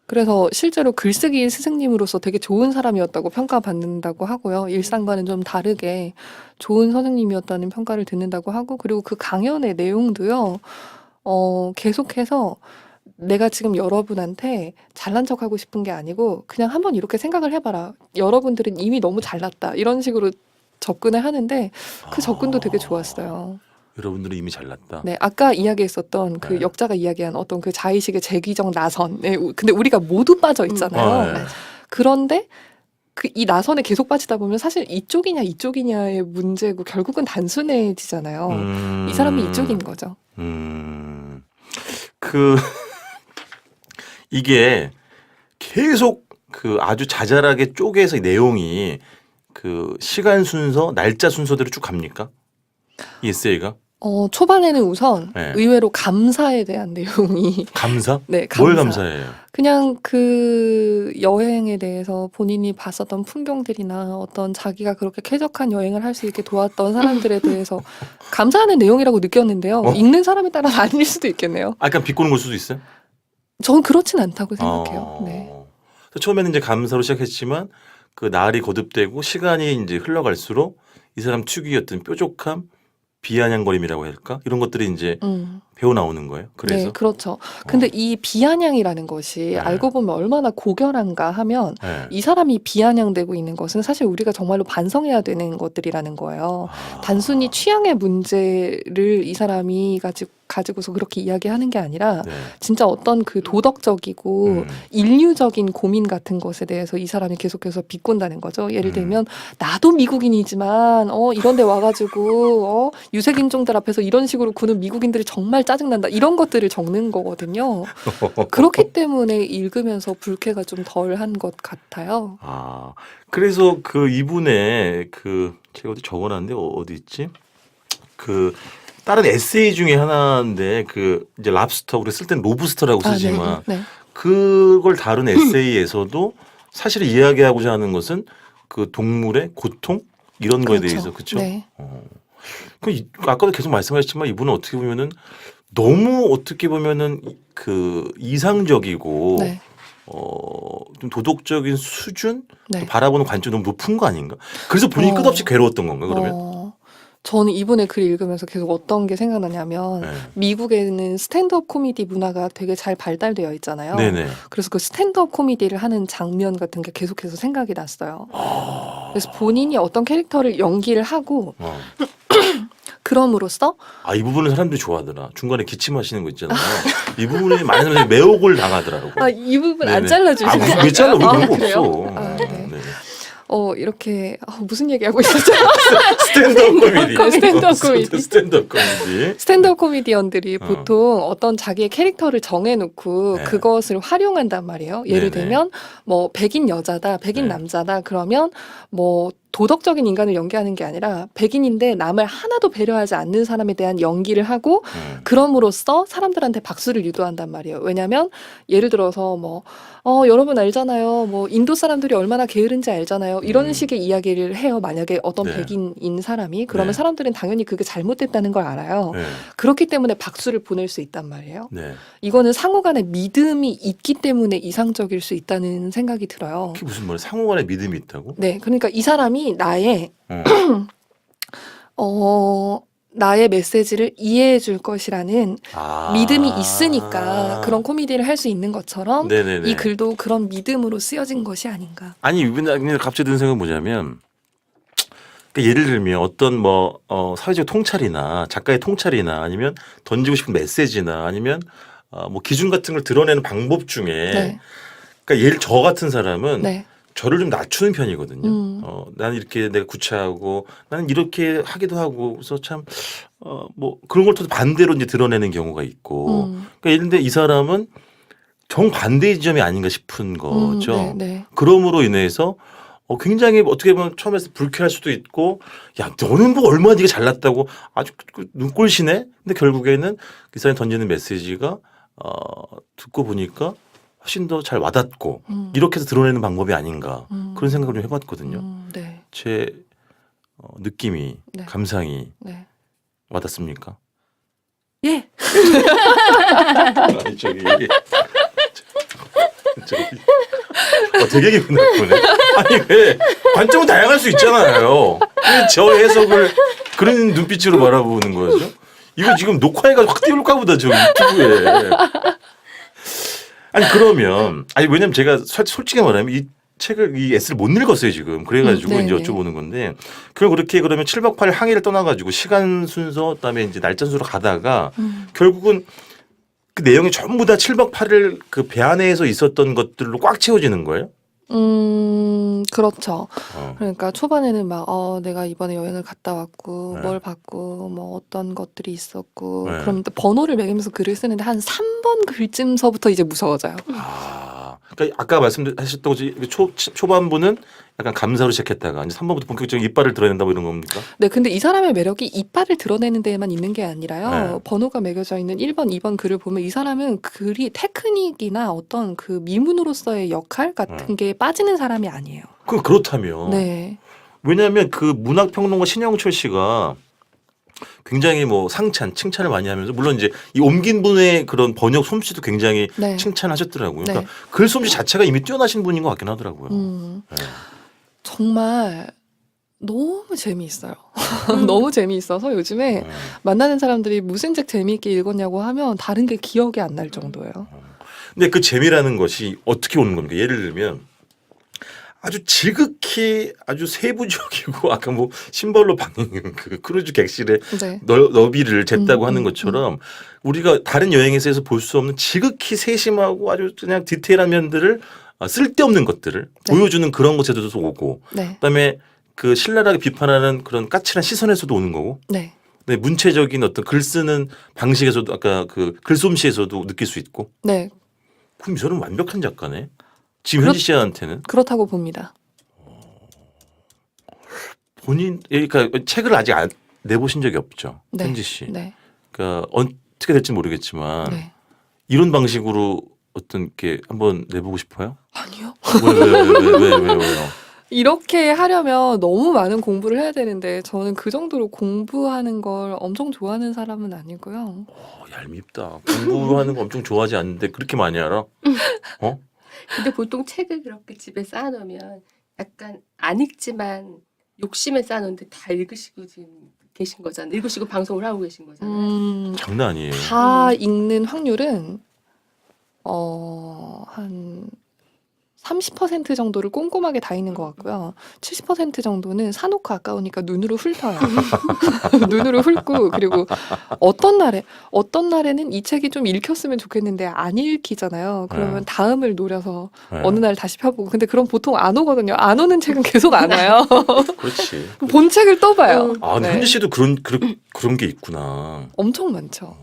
그래서 실제로 글쓰기 스승님으로서 되게 좋은 사람이었다고 평가받는다고 하고요. 일상과는 좀 다르게 좋은 선생님이었다는 평가를 듣는다고 하고, 그리고 그 강연의 내용도요. 계속해서 내가 지금 여러분한테 잘난 척하고 싶은 게 아니고 그냥 한번 이렇게 생각을 해봐라. 여러분들은 이미 너무 잘났다. 이런 식으로 접근을 하는데 그 접근도 되게 좋았어요. 여러분들은 이미 잘났다. 네, 아까 이야기했었던 그 네. 역자가 이야기한 어떤 그 자의식의 재기적 나선. 네, 근데 우리가 모두 빠져 있잖아요. 네. 그런데 이 나선에 계속 빠지다 보면 사실 이쪽이냐 이쪽이냐의 문제고 결국은 단순해지잖아요. 이 사람이 이쪽인 거죠. 이게 계속 그 아주 자잘하게 쪼개서 내용이 그 시간 순서, 날짜 순서대로 쭉 갑니까? 이 에세이가? 초반에는 우선 네. 의외로 감사에 대한 내용이 감사? 네, 뭘 감사해요? 그냥 그 여행에 대해서 본인이 봤었던 풍경들이나 어떤 자기가 그렇게 쾌적한 여행을 할 수 있게 도왔던 사람들에 대해서 감사하는 내용이라고 느꼈는데요. 읽는 사람에 따라 아닐 수도 있겠네요. 약간 비꼬는 걸 수도 있어요? 전 그렇진 않다고 생각해요. 네. 그래서 처음에는 이제 감사로 시작했지만 그 날이 거듭되고 시간이 이제 흘러갈수록 이 사람 특유의 어떤 뾰족함, 비아냥거림이라고 할까? 이런 것들이 이제 배워 나오는 거예요. 그래서 네, 그렇죠. 근데 이 비아냥이라는 것이 알고 보면 얼마나 고결한가 하면 이 사람이 비아냥되고 있는 것은 사실 우리가 정말로 반성해야 되는 것들이라는 거예요. 단순히 취향의 문제를 이 사람이 가지고서 그렇게 이야기하는 게 아니라 진짜 어떤 그 도덕적이고 인류적인 고민 같은 것에 대해서 이 사람이 계속해서 비꼰다는 거죠. 예를 들면 나도 미국인이지만 이런 데 와가지고 유색인종들 앞에서 이런 식으로 구는 미국인들이 정말 짜증난다. 이런 것들을 적는 거거든요. 그렇기 때문에 읽으면서 불쾌가 좀 덜한 것 같아요. 그래서 그 이분의 제가 어디 적어놨는데 어디 있지? 다른 에세이 중에 하나인데 이제 랍스터 우리 쓸 땐 로브스터라고 쓰지만 네. 그걸 다룬 에세이에서도 사실 이야기하고자 하는 것은 그 동물의 고통 이런 거에 그렇죠. 대해서 그렇죠. 네. 아까도 계속 말씀하셨지만 이분은 어떻게 보면은 너무 어떻게 보면은 그 이상적이고 네. 좀 도덕적인 수준 네. 또 바라보는 관점이 너무 높은 거 아닌가? 그래서 본인이 끝없이 괴로웠던 건가 그러면? 저는 이분의 글 읽으면서 계속 어떤 게 생각나냐면 네. 미국에는 스탠드업 코미디 문화가 되게 잘 발달되어 있잖아요. 네네. 그래서 그 스탠드업 코미디를 하는 장면 같은 게 계속해서 생각이 났어요. 그래서 본인이 어떤 캐릭터를 연기를 하고 그럼으로써 이 부분은 사람들이 좋아하더라. 중간에 기침하시는 거 있잖아요. 이 부분이 많은 사람들이 매혹을 당하더라고. 이 부분 안 네네. 잘라주시나요? 왜 잘라? 우리 그런 거 그래요? 없어. 네. 네. 이렇게 무슨 얘기하고 있었죠? 스탠드업 코미디. 스탠드업 코미디. 스탠드업 코미디. 스탠드업 코미디언들이 어. 보통 어떤 자기의 캐릭터를 정해놓고 네. 그것을 활용한단 말이에요. 예를 네네. 들면 뭐 백인 여자다, 백인 네. 남자다 그러면 뭐 도덕적인 인간을 연기하는 게 아니라 백인인데 남을 하나도 배려하지 않는 사람에 대한 연기를 하고 그럼으로써 사람들한테 박수를 유도한단 말이에요. 왜냐하면 예를 들어서 뭐 여러분 알잖아요. 뭐 인도 사람들이 얼마나 게으른지 알잖아요. 이런 식의 이야기를 해요. 만약에 어떤 네. 백인인 사람이 그러면 네. 사람들은 당연히 그게 잘못됐다는 걸 알아요. 네. 그렇기 때문에 박수를 보낼 수 있단 말이에요. 네. 이거는 상호간의 믿음이 있기 때문에 이상적일 수 있다는 생각이 들어요. 그게 무슨 말이야? 상호간에 믿음이 있다고? 네, 그러니까 이 사람이 나의 어. 나의 메시지를 이해해 줄 것이라는 아. 믿음이 있으니까 그런 코미디를 할 수 있는 것처럼 네네네. 이 글도 그런 믿음으로 쓰여진 것이 아닌가. 아니 이분이 갑자기 드는 생각은 뭐냐면 그러니까 예를 들면 어떤 뭐 사회적 통찰이나 작가의 통찰이나 아니면 던지고 싶은 메시지나 아니면 뭐 기준 같은 걸 드러내는 방법 중에 네, 그러니까 저 같은 사람은 네, 저를 좀 낮추는 편이거든요. 음. 나는 이렇게 내가 구차하고 나는 이렇게 하기도 하고 그래서 참 뭐 그런 걸 또 반대로 이제 드러내는 경우가 있고 그러니까 예를 들면 이 사람은 정반대의 지점이 아닌가 싶은 거죠. 네, 네. 그럼으로 인해서 굉장히 어떻게 보면 처음에서 불쾌할 수도 있고 야 너는 뭐 얼마나 네가 잘났다고 아주 눈꼴시네. 근데 결국에는 그 사람이 던지는 메시지가 듣고 보니까 훨씬 더 잘 와닿고 이렇게 해서 드러내는 방법이 아닌가 그런 생각을 좀 해봤거든요. 네, 제 느낌이 네. 감상이 네. 와닿습니까? 예. 아니 저기 되게 기분 나쁘네. 아니 왜 관점은 다양할 수 있잖아요. 왜 저 해석을 그런 눈빛으로 바라보는 거죠? 이거 지금 녹화해가지고 확 띄울까 보다 저 유튜브에. 아니 그러면 왜냐면 제가 솔직히 말하면 이 책을 이 에세이를 못 읽었어요 지금. 그래가지고 네, 이제 네. 여쭤보는 건데 그럼 그렇게 그러면 7박 8일 항해를 떠나가지고 시간 순서 그다음에 이제 날짜 순서로 가다가 결국은 그 내용이 전부 다 7박 8일 그 배 안에서 있었던 것들로 꽉 채워지는 거예요? 그렇죠. 어. 그러니까 초반에는 막 내가 이번에 여행을 갔다 왔고 네. 뭘 봤고 뭐 어떤 것들이 있었고 네. 그럼 또 번호를 매기면서 글을 쓰는데 한 3번 글쯤서부터 이제 무서워져요. 그러니까 아까 말씀하셨던 것이 초반부는 약간 감사로 시작했다가 이제 3번부터 본격적인 이빨을 드러낸다 뭐 이런 겁니까? 네, 근데 이 사람의 매력이 이빨을 드러내는 데에만 있는 게 아니라요. 네. 번호가 매겨져 있는 1번, 2번 글을 보면 이 사람은 글이 테크닉이나 어떤 그 미문으로서의 역할 같은 게 빠지는 사람이 아니에요. 그렇다면 네. 왜냐하면 그 문학평론가 신영철 씨가 굉장히 뭐 칭찬을 많이 하면서 물론 이제 이 옮긴 분의 그런 번역 솜씨도 굉장히 네. 칭찬하셨더라고요. 그러니까 네. 글 솜씨 자체가 이미 뛰어나신 분인 것 같긴 하더라고요. 네. 정말 너무 재미있어요. 너무 재미있어서 요즘에 네. 만나는 사람들이 무슨 책 재미있게 읽었냐고 하면 다른 게 기억이 안 날 정도예요. 근데 그 재미라는 것이 어떻게 오는 겁니까? 예를 들면 아주 지극히 아주 세부적이고 아까 뭐 신발로 방향 그 크루즈 객실의 네. 너비를 쟀다고 하는 음. 것처럼 우리가 다른 여행에서 볼 수 없는 지극히 세심하고 아주 그냥 디테일한 면들을 쓸데없는 것들을 네. 보여주는 그런 것에서도 오고 네. 그다음에 그 신랄하게 비판하는 그런 까칠한 시선에서도 오는 거고 네. 네, 문체적인 어떤 글 쓰는 방식에서도 아까 그 글솜씨에서도 느낄 수 있고 네. 그럼 저는 완벽한 작가네. 지금 현지 씨한테는 그렇다고 봅니다. 그러니까 책을 아직 내보신 적이 없죠. 네. 현지 씨. 네. 그러니까 어떻게 될지 모르겠지만 네. 이런 방식으로 어떤 게 한번 내보고 싶어요? 아니요. 왜요? 이렇게 하려면 너무 많은 공부를 해야 되는데 저는 그 정도로 공부하는 걸 엄청 좋아하는 사람은 아니고요. 얄밉다. 공부하는 거 엄청 좋아하지 않는데 그렇게 많이 알아? 어? 근데 보통 책을 그렇게 집에 쌓아놓으면 약간 안 읽지만 욕심에 쌓아놓는데 다 읽으시고 지금 계신 거잖아요. 읽으시고 방송을 하고 계신 거잖아요. 장난 아니에요. 다 읽는 확률은 한 30% 정도를 꼼꼼하게 다 읽는 것 같고요. 70% 정도는 사놓고 아까우니까 눈으로 훑어요. 눈으로 훑고 그리고 어떤 날에는 이 책이 좀 읽혔으면 좋겠는데 안 읽히잖아요. 그러면 다음을 노려서 네. 어느 날 다시 펴보고. 근데 그럼 보통 안 오거든요. 안 오는 책은 계속 안 와요. 그렇지. 본 책을 또 봐요. 아, 근데 네. 현지 씨도 그런 게 있구나. 엄청 많죠.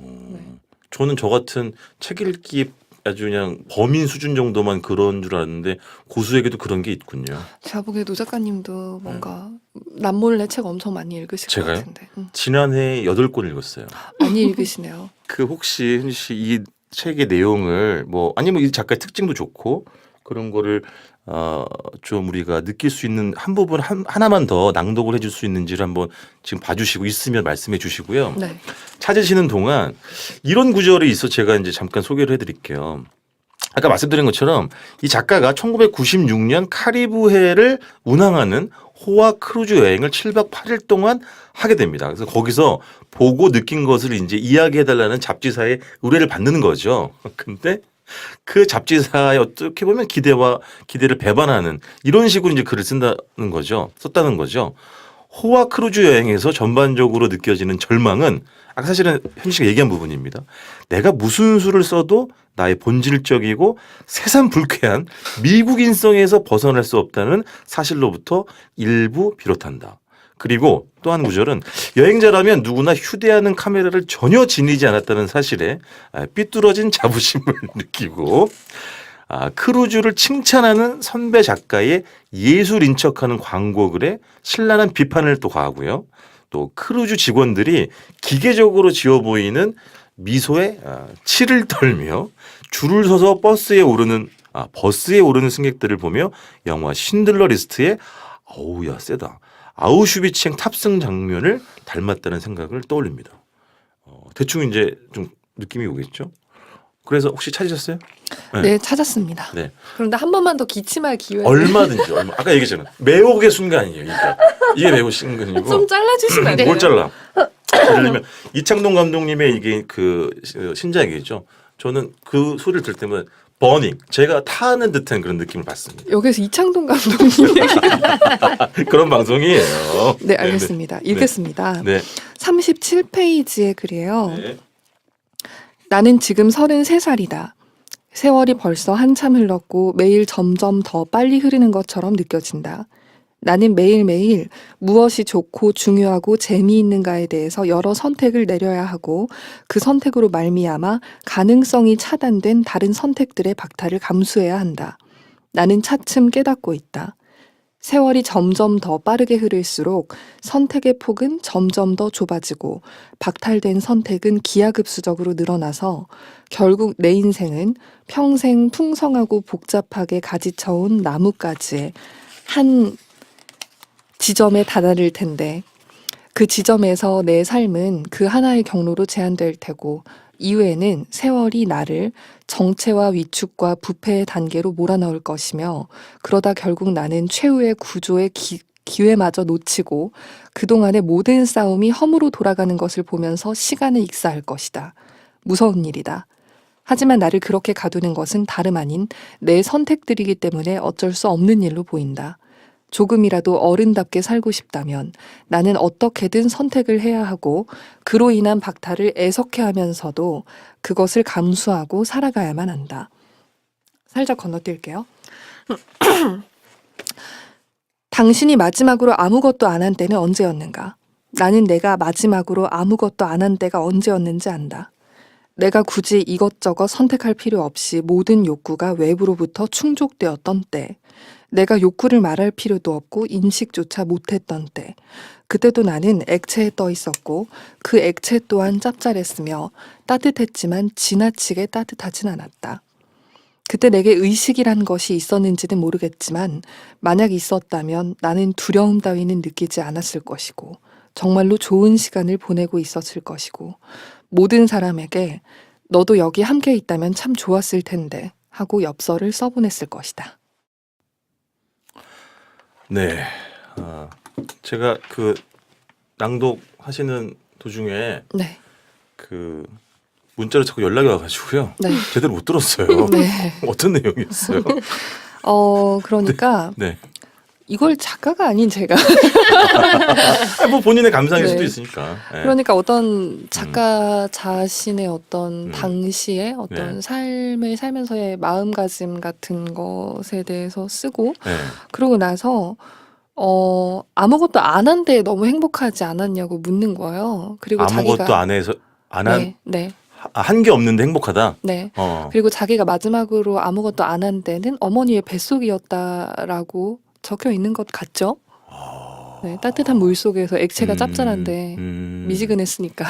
저는 저 같은 책 읽기 아주 그냥 범인 수준 정도만 그런 줄 알았는데 고수에게도 그런 게 있군요. 제가 보기에 노 작가님도 뭔가 남몰래 책 엄청 많이 읽으실 제가요? 것 같은데. 지난해 8권 읽었어요. 많이 읽으시네요. 그 혹시 현지 씨 이 책의 내용을 뭐 아니면 이 작가의 특징도 좋고 그런 거를 좀 우리가 느낄 수 있는 한 부분 하나만 더 낭독을 해줄 수 있는지를 한번 지금 봐주시고 있으면 말씀해 주시고요. 네. 찾으시는 동안 이런 구절이 있어 제가 이제 잠깐 소개를 해드릴게요. 아까 말씀드린 것처럼 이 작가가 1996년 카리브해를 운항하는 호화 크루즈 여행을 7박 8일 동안 하게 됩니다. 그래서 거기서 보고 느낀 것을 이제 이야기해달라는 잡지사의 의뢰를 받는 거죠. 근데 그 잡지사에 어떻게 보면 기대를 배반하는 이런 식으로 이제 글을 썼다는 거죠. 호화 크루즈 여행에서 전반적으로 느껴지는 절망은 아까 사실은 현지 씨가 얘기한 부분입니다. 내가 무슨 수를 써도 나의 본질적이고 세상 불쾌한 미국인성에서 벗어날 수 없다는 사실로부터 일부 비롯한다. 그리고 또 한 구절은 여행자라면 누구나 휴대하는 카메라를 전혀 지니지 않았다는 사실에 삐뚤어진 자부심을 느끼고 크루즈를 칭찬하는 선배 작가의 예술 인척하는 광고글에 신랄한 비판을 또 가하고요. 또 크루즈 직원들이 기계적으로 지어 보이는 미소에 치를 떨며 줄을 서서 버스에 오르는 승객들을 보며 영화 신들러 리스트의 어우야 세다. 아우슈비츠행 탑승 장면을 닮았다는 생각을 떠올립니다. 대충 이제 좀 느낌이 오겠죠? 그래서 혹시 찾으셨어요? 네, 찾았습니다. 네. 그런데 한 번만 더 기침할 기회. 얼마든지. 아까 얘기했잖아요. 매혹의 순간이에요. 이게 매혹의 순간이고. 좀 잘라주시면 안 돼요? 뭘 잘라? 예를 들면 이창동 감독님의 이게 그 신작이죠. 저는 그 소리를 들을 때면 버닝, 제가 타는 듯한 그런 느낌을 받습니다. 여기서 이창동 감독님 그런 방송이에요. 네, 알겠습니다. 읽겠습니다. 네. 37페이지의 글이에요. 네. 나는 지금 33살이다. 세월이 벌써 한참 흘렀고 매일 점점 더 빨리 흐르는 것처럼 느껴진다. 나는 매일매일 무엇이 좋고 중요하고 재미있는가에 대해서 여러 선택을 내려야 하고 그 선택으로 말미암아 가능성이 차단된 다른 선택들의 박탈을 감수해야 한다. 나는 차츰 깨닫고 있다. 세월이 점점 더 빠르게 흐를수록 선택의 폭은 점점 더 좁아지고 박탈된 선택은 기하급수적으로 늘어나서 결국 내 인생은 평생 풍성하고 복잡하게 가지쳐온 나뭇가지의 한 지점에 다다를 텐데 그 지점에서 내 삶은 그 하나의 경로로 제한될 테고 이후에는 세월이 나를 정체와 위축과 부패의 단계로 몰아넣을 것이며 그러다 결국 나는 최후의 구조의 기회마저 놓치고 그동안의 모든 싸움이 허무로 돌아가는 것을 보면서 시간을 익사할 것이다. 무서운 일이다. 하지만 나를 그렇게 가두는 것은 다름 아닌 내 선택들이기 때문에 어쩔 수 없는 일로 보인다. 조금이라도 어른답게 살고 싶다면 나는 어떻게든 선택을 해야 하고 그로 인한 박탈을 애석해하면서도 그것을 감수하고 살아가야만 한다. 살짝 건너뛸게요. 당신이 마지막으로 아무것도 안 한 때는 언제였는가? 나는 내가 마지막으로 아무것도 안 한 때가 언제였는지 안다. 내가 굳이 이것저것 선택할 필요 없이 모든 욕구가 외부로부터 충족되었던 때. 내가 욕구를 말할 필요도 없고 인식조차 못했던 때. 그때도 나는 액체에 떠 있었고 그 액체 또한 짭짤했으며 따뜻했지만 지나치게 따뜻하진 않았다. 그때 내게 의식이란 것이 있었는지는 모르겠지만 만약 있었다면 나는 두려움 따위는 느끼지 않았을 것이고 정말로 좋은 시간을 보내고 있었을 것이고 모든 사람에게 너도 여기 함께 있다면 참 좋았을 텐데 하고 엽서를 써보냈을 것이다. 네. 제가 그 낭독하시는 도중에 네. 그 문자로 자꾸 연락이 와가지고요. 네. 제대로 못 들었어요. 네. 어떤 내용이었어요? 그러니까 네. 이걸 작가가 아닌 제가 뭐 본인의 감상일 네. 수도 있으니까. 네. 그러니까 어떤 작가 자신의 어떤 음. 당시의 어떤 네. 삶을 살면서의 마음가짐 같은 것에 대해서 쓰고 네. 그러고 나서 아무것도 안 한 데 너무 행복하지 않았냐고 묻는 거예요. 그리고 아무것도 자기가 안 해서 안 한 네, 한 게 없는데 행복하다. 네. 어. 그리고 자기가 마지막으로 아무것도 안 한 데는 어머니의 뱃속이었다라고 적혀 있는 것 같죠? 네, 따뜻한 물 속에서 액체가 짭짤한데 미지근했으니까.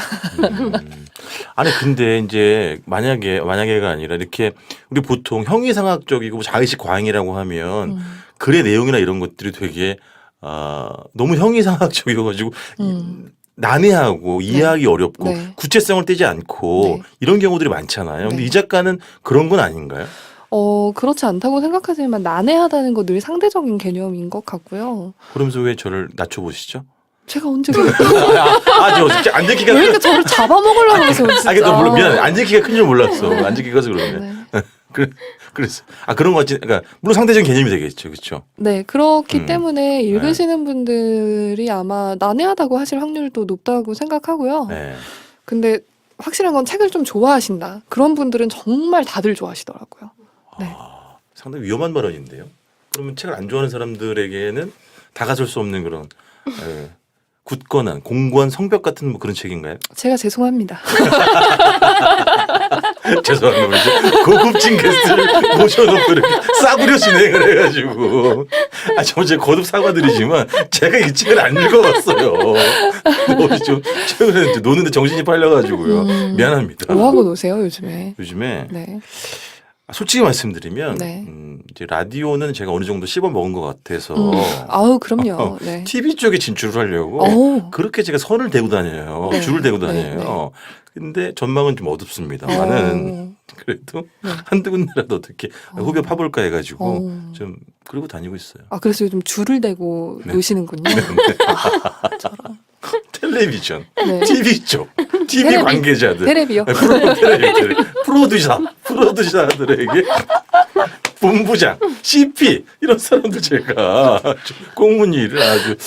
아니 근데 이제 만약에가 아니라 이렇게 우리 보통 형이상학적이고 자의식 과잉이라고 하면 글의 내용이나 이런 것들이 되게 너무 형이상학적이어가지고 난해하고 이해하기 어렵고 네. 구체성을 떼지 않고 네. 이런 경우들이 많잖아요. 근데 네. 이 작가는 그런 건 아닌가요? 그렇지 않다고 생각하지만 난해하다는 거 늘 상대적인 개념인 것 같고요. 그러면서 왜 저를 낮춰보시죠? 제가 언제 그랬어요? 저 진짜 안 듣기가 왜 이렇게 저를 잡아먹으려고 그러세요, 진짜. 이게 또 물론 미안해. 안 듣기가 큰 줄 몰랐어. 안 듣기가 서 그러네. 네. 그래서 그런 거 같지. 그러니까 물론 상대적인 개념이 되겠죠, 그렇죠? 네, 그렇기 음. 때문에 읽으시는 분들이 아마 난해하다고 하실 확률도 높다고 생각하고요. 네. 근데 확실한 건 책을 좀 좋아하신다. 그런 분들은 정말 다들 좋아하시더라고요. 네. 상당히 위험한 발언인데요. 그러면 책을 안 좋아하는 사람들에게는 다가설 수 없는 그런 굳건한 공고한 성벽 같은 뭐 그런 책인가요? 제가 죄송합니다. 죄송합니다. 이제 고급진 게스트를 모셔놓고 이렇게 싸구려 진행을 해가지고 정말 제가 거듭 사과드리지만 제가 이 책을 안 읽어봤어요. 좀 최근에 이제 노는데 정신이 팔려가지고요. 미안합니다. 뭐 하고 노세요, 요즘에? 요즘에 네. 솔직히 말씀드리면 네. 이제 라디오는 제가 어느 정도 씹어 먹은 것 같아서 아우, 그럼요. 네. TV 쪽에 진출을 하려고 어우. 그렇게 제가 선을 대고 다녀요. 네. 줄을 대고 네, 다녀요. 근데 전망은 좀 어둡습니다만은 그래도 한두 군데라도 어떻게 후벼 파볼까 해가지고 좀 그러고 다니고 있어요. 그래서 요즘 줄을 대고 네. 노시는군요. 저런. 텔레비전, 네. TV 쪽, TV 테레비. 관계자들, 테레비요? 프로듀서들에게 본부장, CP 이런 사람들 제가 공문 일을 아주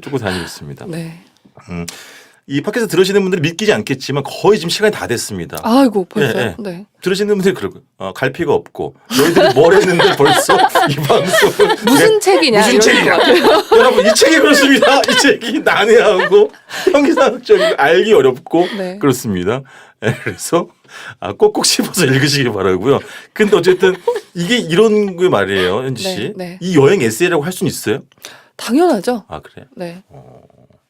쫓고 다니고 있습니다. 네. 이 팟캐스트 들으시는 분들이 믿기지 않겠지만 거의 지금 시간이 다 됐습니다. 아이고, 벌써. 네, 네. 들으시는 분들이 그러고 갈피가 없고 너희들이 뭘 했는데 벌써 이 방송을 무슨 책이냐? 무슨 이럴 책이냐? 것 같아요. 여러분 이 책이 그렇습니다. 이 책이 난해하고 형이상학적이고 알기 어렵고 네. 그렇습니다. 그래서 꼭꼭 씹어서 읽으시기 바라고요. 근데 어쨌든 이게 이런 거 말이에요, 현지 씨. 네, 네. 이 여행 에세이라고 할 수는 있어요? 당연하죠. 그래? 네.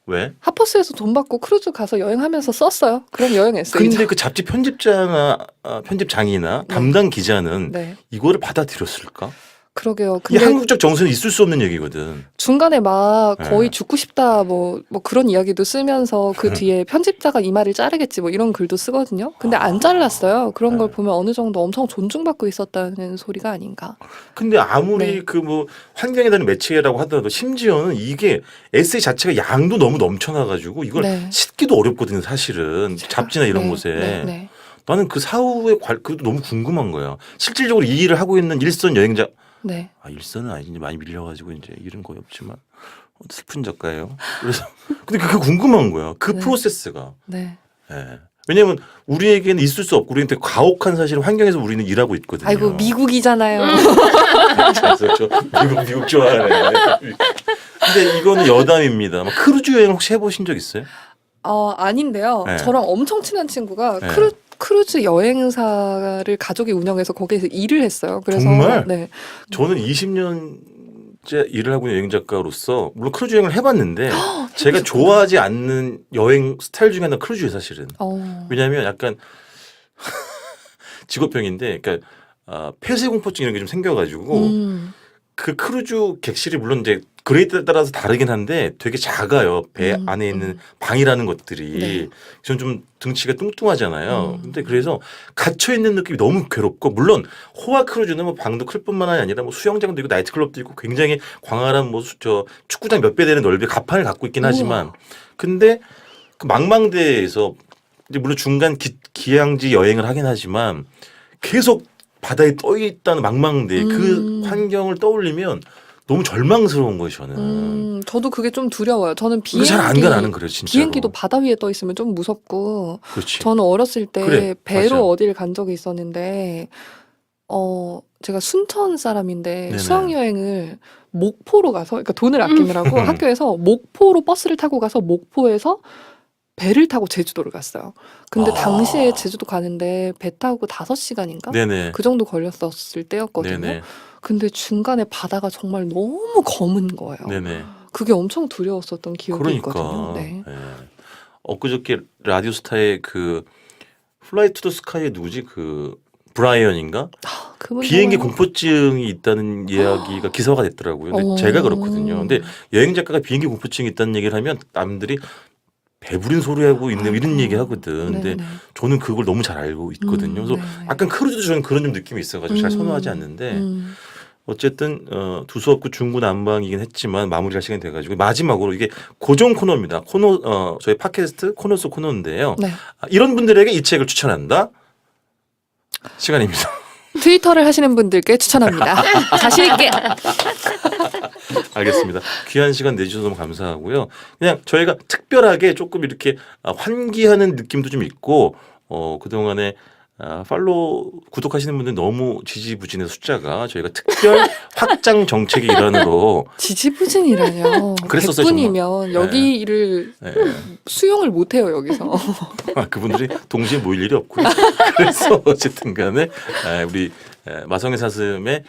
왜? 하퍼스에서 돈 받고 크루즈 가서 여행하면서 썼어요. 그럼 여행 에세이죠. 근데 그 잡지 편집자나 편집장이나 담당 기자는 네. 이거를 받아들였을까? 그러게요. 이 근데 한국적 정서는 있을 수 없는 얘기거든. 중간에 막 거의 네. 죽고 싶다 뭐 그런 이야기도 쓰면서 그 뒤에 편집자가 이 말을 자르겠지 뭐 이런 글도 쓰거든요. 근데 안 잘랐어요. 그런 걸 네. 보면 어느 정도 엄청 존중받고 있었다는 소리가 아닌가. 근데 아무리 네. 그 뭐 환경에 대한 매체라고 하더라도 심지어는 이게 에세이 자체가 양도 너무 넘쳐나가지고 이걸 네. 싣기도 어렵거든요, 사실은. 잡지나 이런 네, 곳에. 네, 네. 나는 그 사후의 그것도 너무 궁금한 거야. 실질적으로 이 일을 하고 있는 일선 여행자. 네. 일선은 아니지 많이 밀려가지고 이제 일은 거의 없지만 슬픈 작가예요. 그래서 근데 그게 궁금한 거야. 그 네. 프로세스가. 네. 예. 왜냐면 우리에게는 있을 수 없고 우리한테 가혹한 사실 환경에서 우리는 일하고 있거든요. 아이고 미국이잖아요. 그래서 저 미국 좋아하네. 근데 이거는 여담입니다. 크루즈 여행 혹시 해보신 적 있어요? 아닌데요. 네. 저랑 엄청 친한 친구가 네. 크루즈 여행사를 가족이 운영해서 거기에서 일을 했어요. 그래서 정말? 네. 저는 20년째 일을 하고 있는 여행 작가로서 물론 크루즈 여행을 해봤는데 제가 좋아하지 않는 여행 스타일 중에 하나가 크루즈예요, 사실은. 왜냐하면 약간 직업병인데, 그러니까 폐쇄공포증 이런 게 좀 생겨가지고 그 크루즈 객실이 물론 이제 그레이드에 따라서 다르긴 한데 되게 작아요. 배 안에 있는 방이라는 것들이. 네. 저는 좀 등치가 뚱뚱하잖아요. 근데 그래서 갇혀 있는 느낌이 너무 괴롭고 물론 호화 크루즈는 뭐 방도 클 뿐만 아니라 뭐 수영장도 있고 나이트클럽도 있고 굉장히 광활한 뭐 저 축구장 몇 배 되는 넓이의 가판을 갖고 있긴 하지만 근데 그 망망대해에서 이제 물론 중간 기항지 여행을 하긴 하지만 계속 바다에 떠 있다는 망망대 그 환경을 떠올리면 너무 절망스러운 거예요 저는. 저도 그게 좀 두려워요. 저는 그게 잘 안 가 나는 그래요 진짜. 비행기도 바다 위에 떠 있으면 좀 무섭고. 그렇지. 저는 어렸을 때 그래, 배로 맞아. 어디를 간 적이 있었는데 제가 순천 사람인데 네네. 수학여행을 목포로 가서 그러니까 돈을 아끼느라고 학교에서 목포로 버스를 타고 가서 목포에서 배를 타고 제주도를 갔어요. 근데 아. 당시에 제주도 가는데 배 타고 5시간인가? 네네. 그 정도 걸렸었을 때였거든요. 네네. 근데 중간에 바다가 정말 너무 검은 거예요. 네네. 그게 엄청 두려웠었던 기억이 그러니까. 있거든요. 네. 예. 엊그저께 라디오스타의 그 플라이 투 더 스카이의 누구지 그 브라이언인가 그분 비행기 정말- 공포증이 있다는 이야기가 기사화가 됐더라고요. 근데 어. 제가 그렇거든요. 근데 여행 작가가 비행기 공포증이 있다는 얘기를 하면 남들이 배부린 소리하고 있네 이런 얘기 하거든. 근데 네네. 저는 그걸 너무 잘 알고 있거든요. 그래서 네네. 약간 크루즈도 저는 그런 좀 느낌이 있어가지고 잘 선호하지 않는데 어쨌든 두서없고 중구난방이긴 했지만 마무리할 시간이 돼가지고 마지막으로 이게 고정 코너입니다. 저희 팟캐스트 코너 속 코너인데요. 네. 이런 분들에게 이 책을 추천한다. 시간입니다. 트위터를 하시는 분들께 추천합니다. 자신 있게. 알겠습니다. 귀한 시간 내주셔서 너무 감사하고요. 그냥 저희가 특별하게 조금 이렇게 환기하는 느낌도 좀 있고 그동안에 팔로우 구독하시는 분들 너무 지지부진해서 숫자가 저희가 특별 확장 정책의 일환으로 지지부진이라뇨. 그랬었어요, 100분이면 여기를 네, 수용을 못해요 여기서. 그분들이 동시에 모일 일이 없고요. 그래서 어쨌든 간에 우리 마성의 사슴의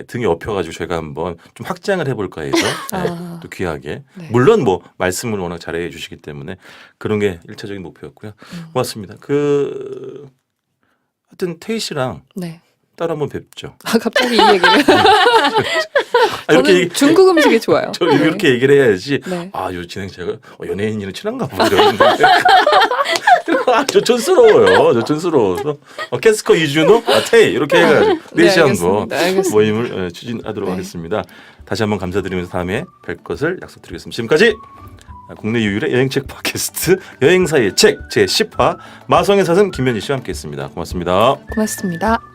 등에 업혀가지고 저희가 한번 좀 확장을 해볼까 해서 아. 또 귀하게 네. 물론 뭐 말씀을 워낙 잘해 주시기 때문에 그런 게 1차적인 목표였고요. 고맙습니다. 하여튼 태희 씨랑 네. 따로 한번 뵙죠. 갑자기 이 얘기를. 이렇게 저는 중국 음식이 좋아요. 저 이렇게 얘기를 해야지. 네. 요 진행자가 연예인이랑 친한가 보다 이러는데. 저 촌스러워요. 저 촌스러워서 캐스커 이준호, 태희 이렇게 해가지고 네, 4시 한번 알겠습니다. 모임을 추진하도록 네. 하겠습니다. 다시 한번 감사드리면서 다음에 뵐 것을 약속드리겠습니다. 지금까지 국내 유일의 여행책 팟캐스트 여행사의 책 제10화 마성의 사슴 김현희 씨와 함께했습니다. 고맙습니다. 고맙습니다.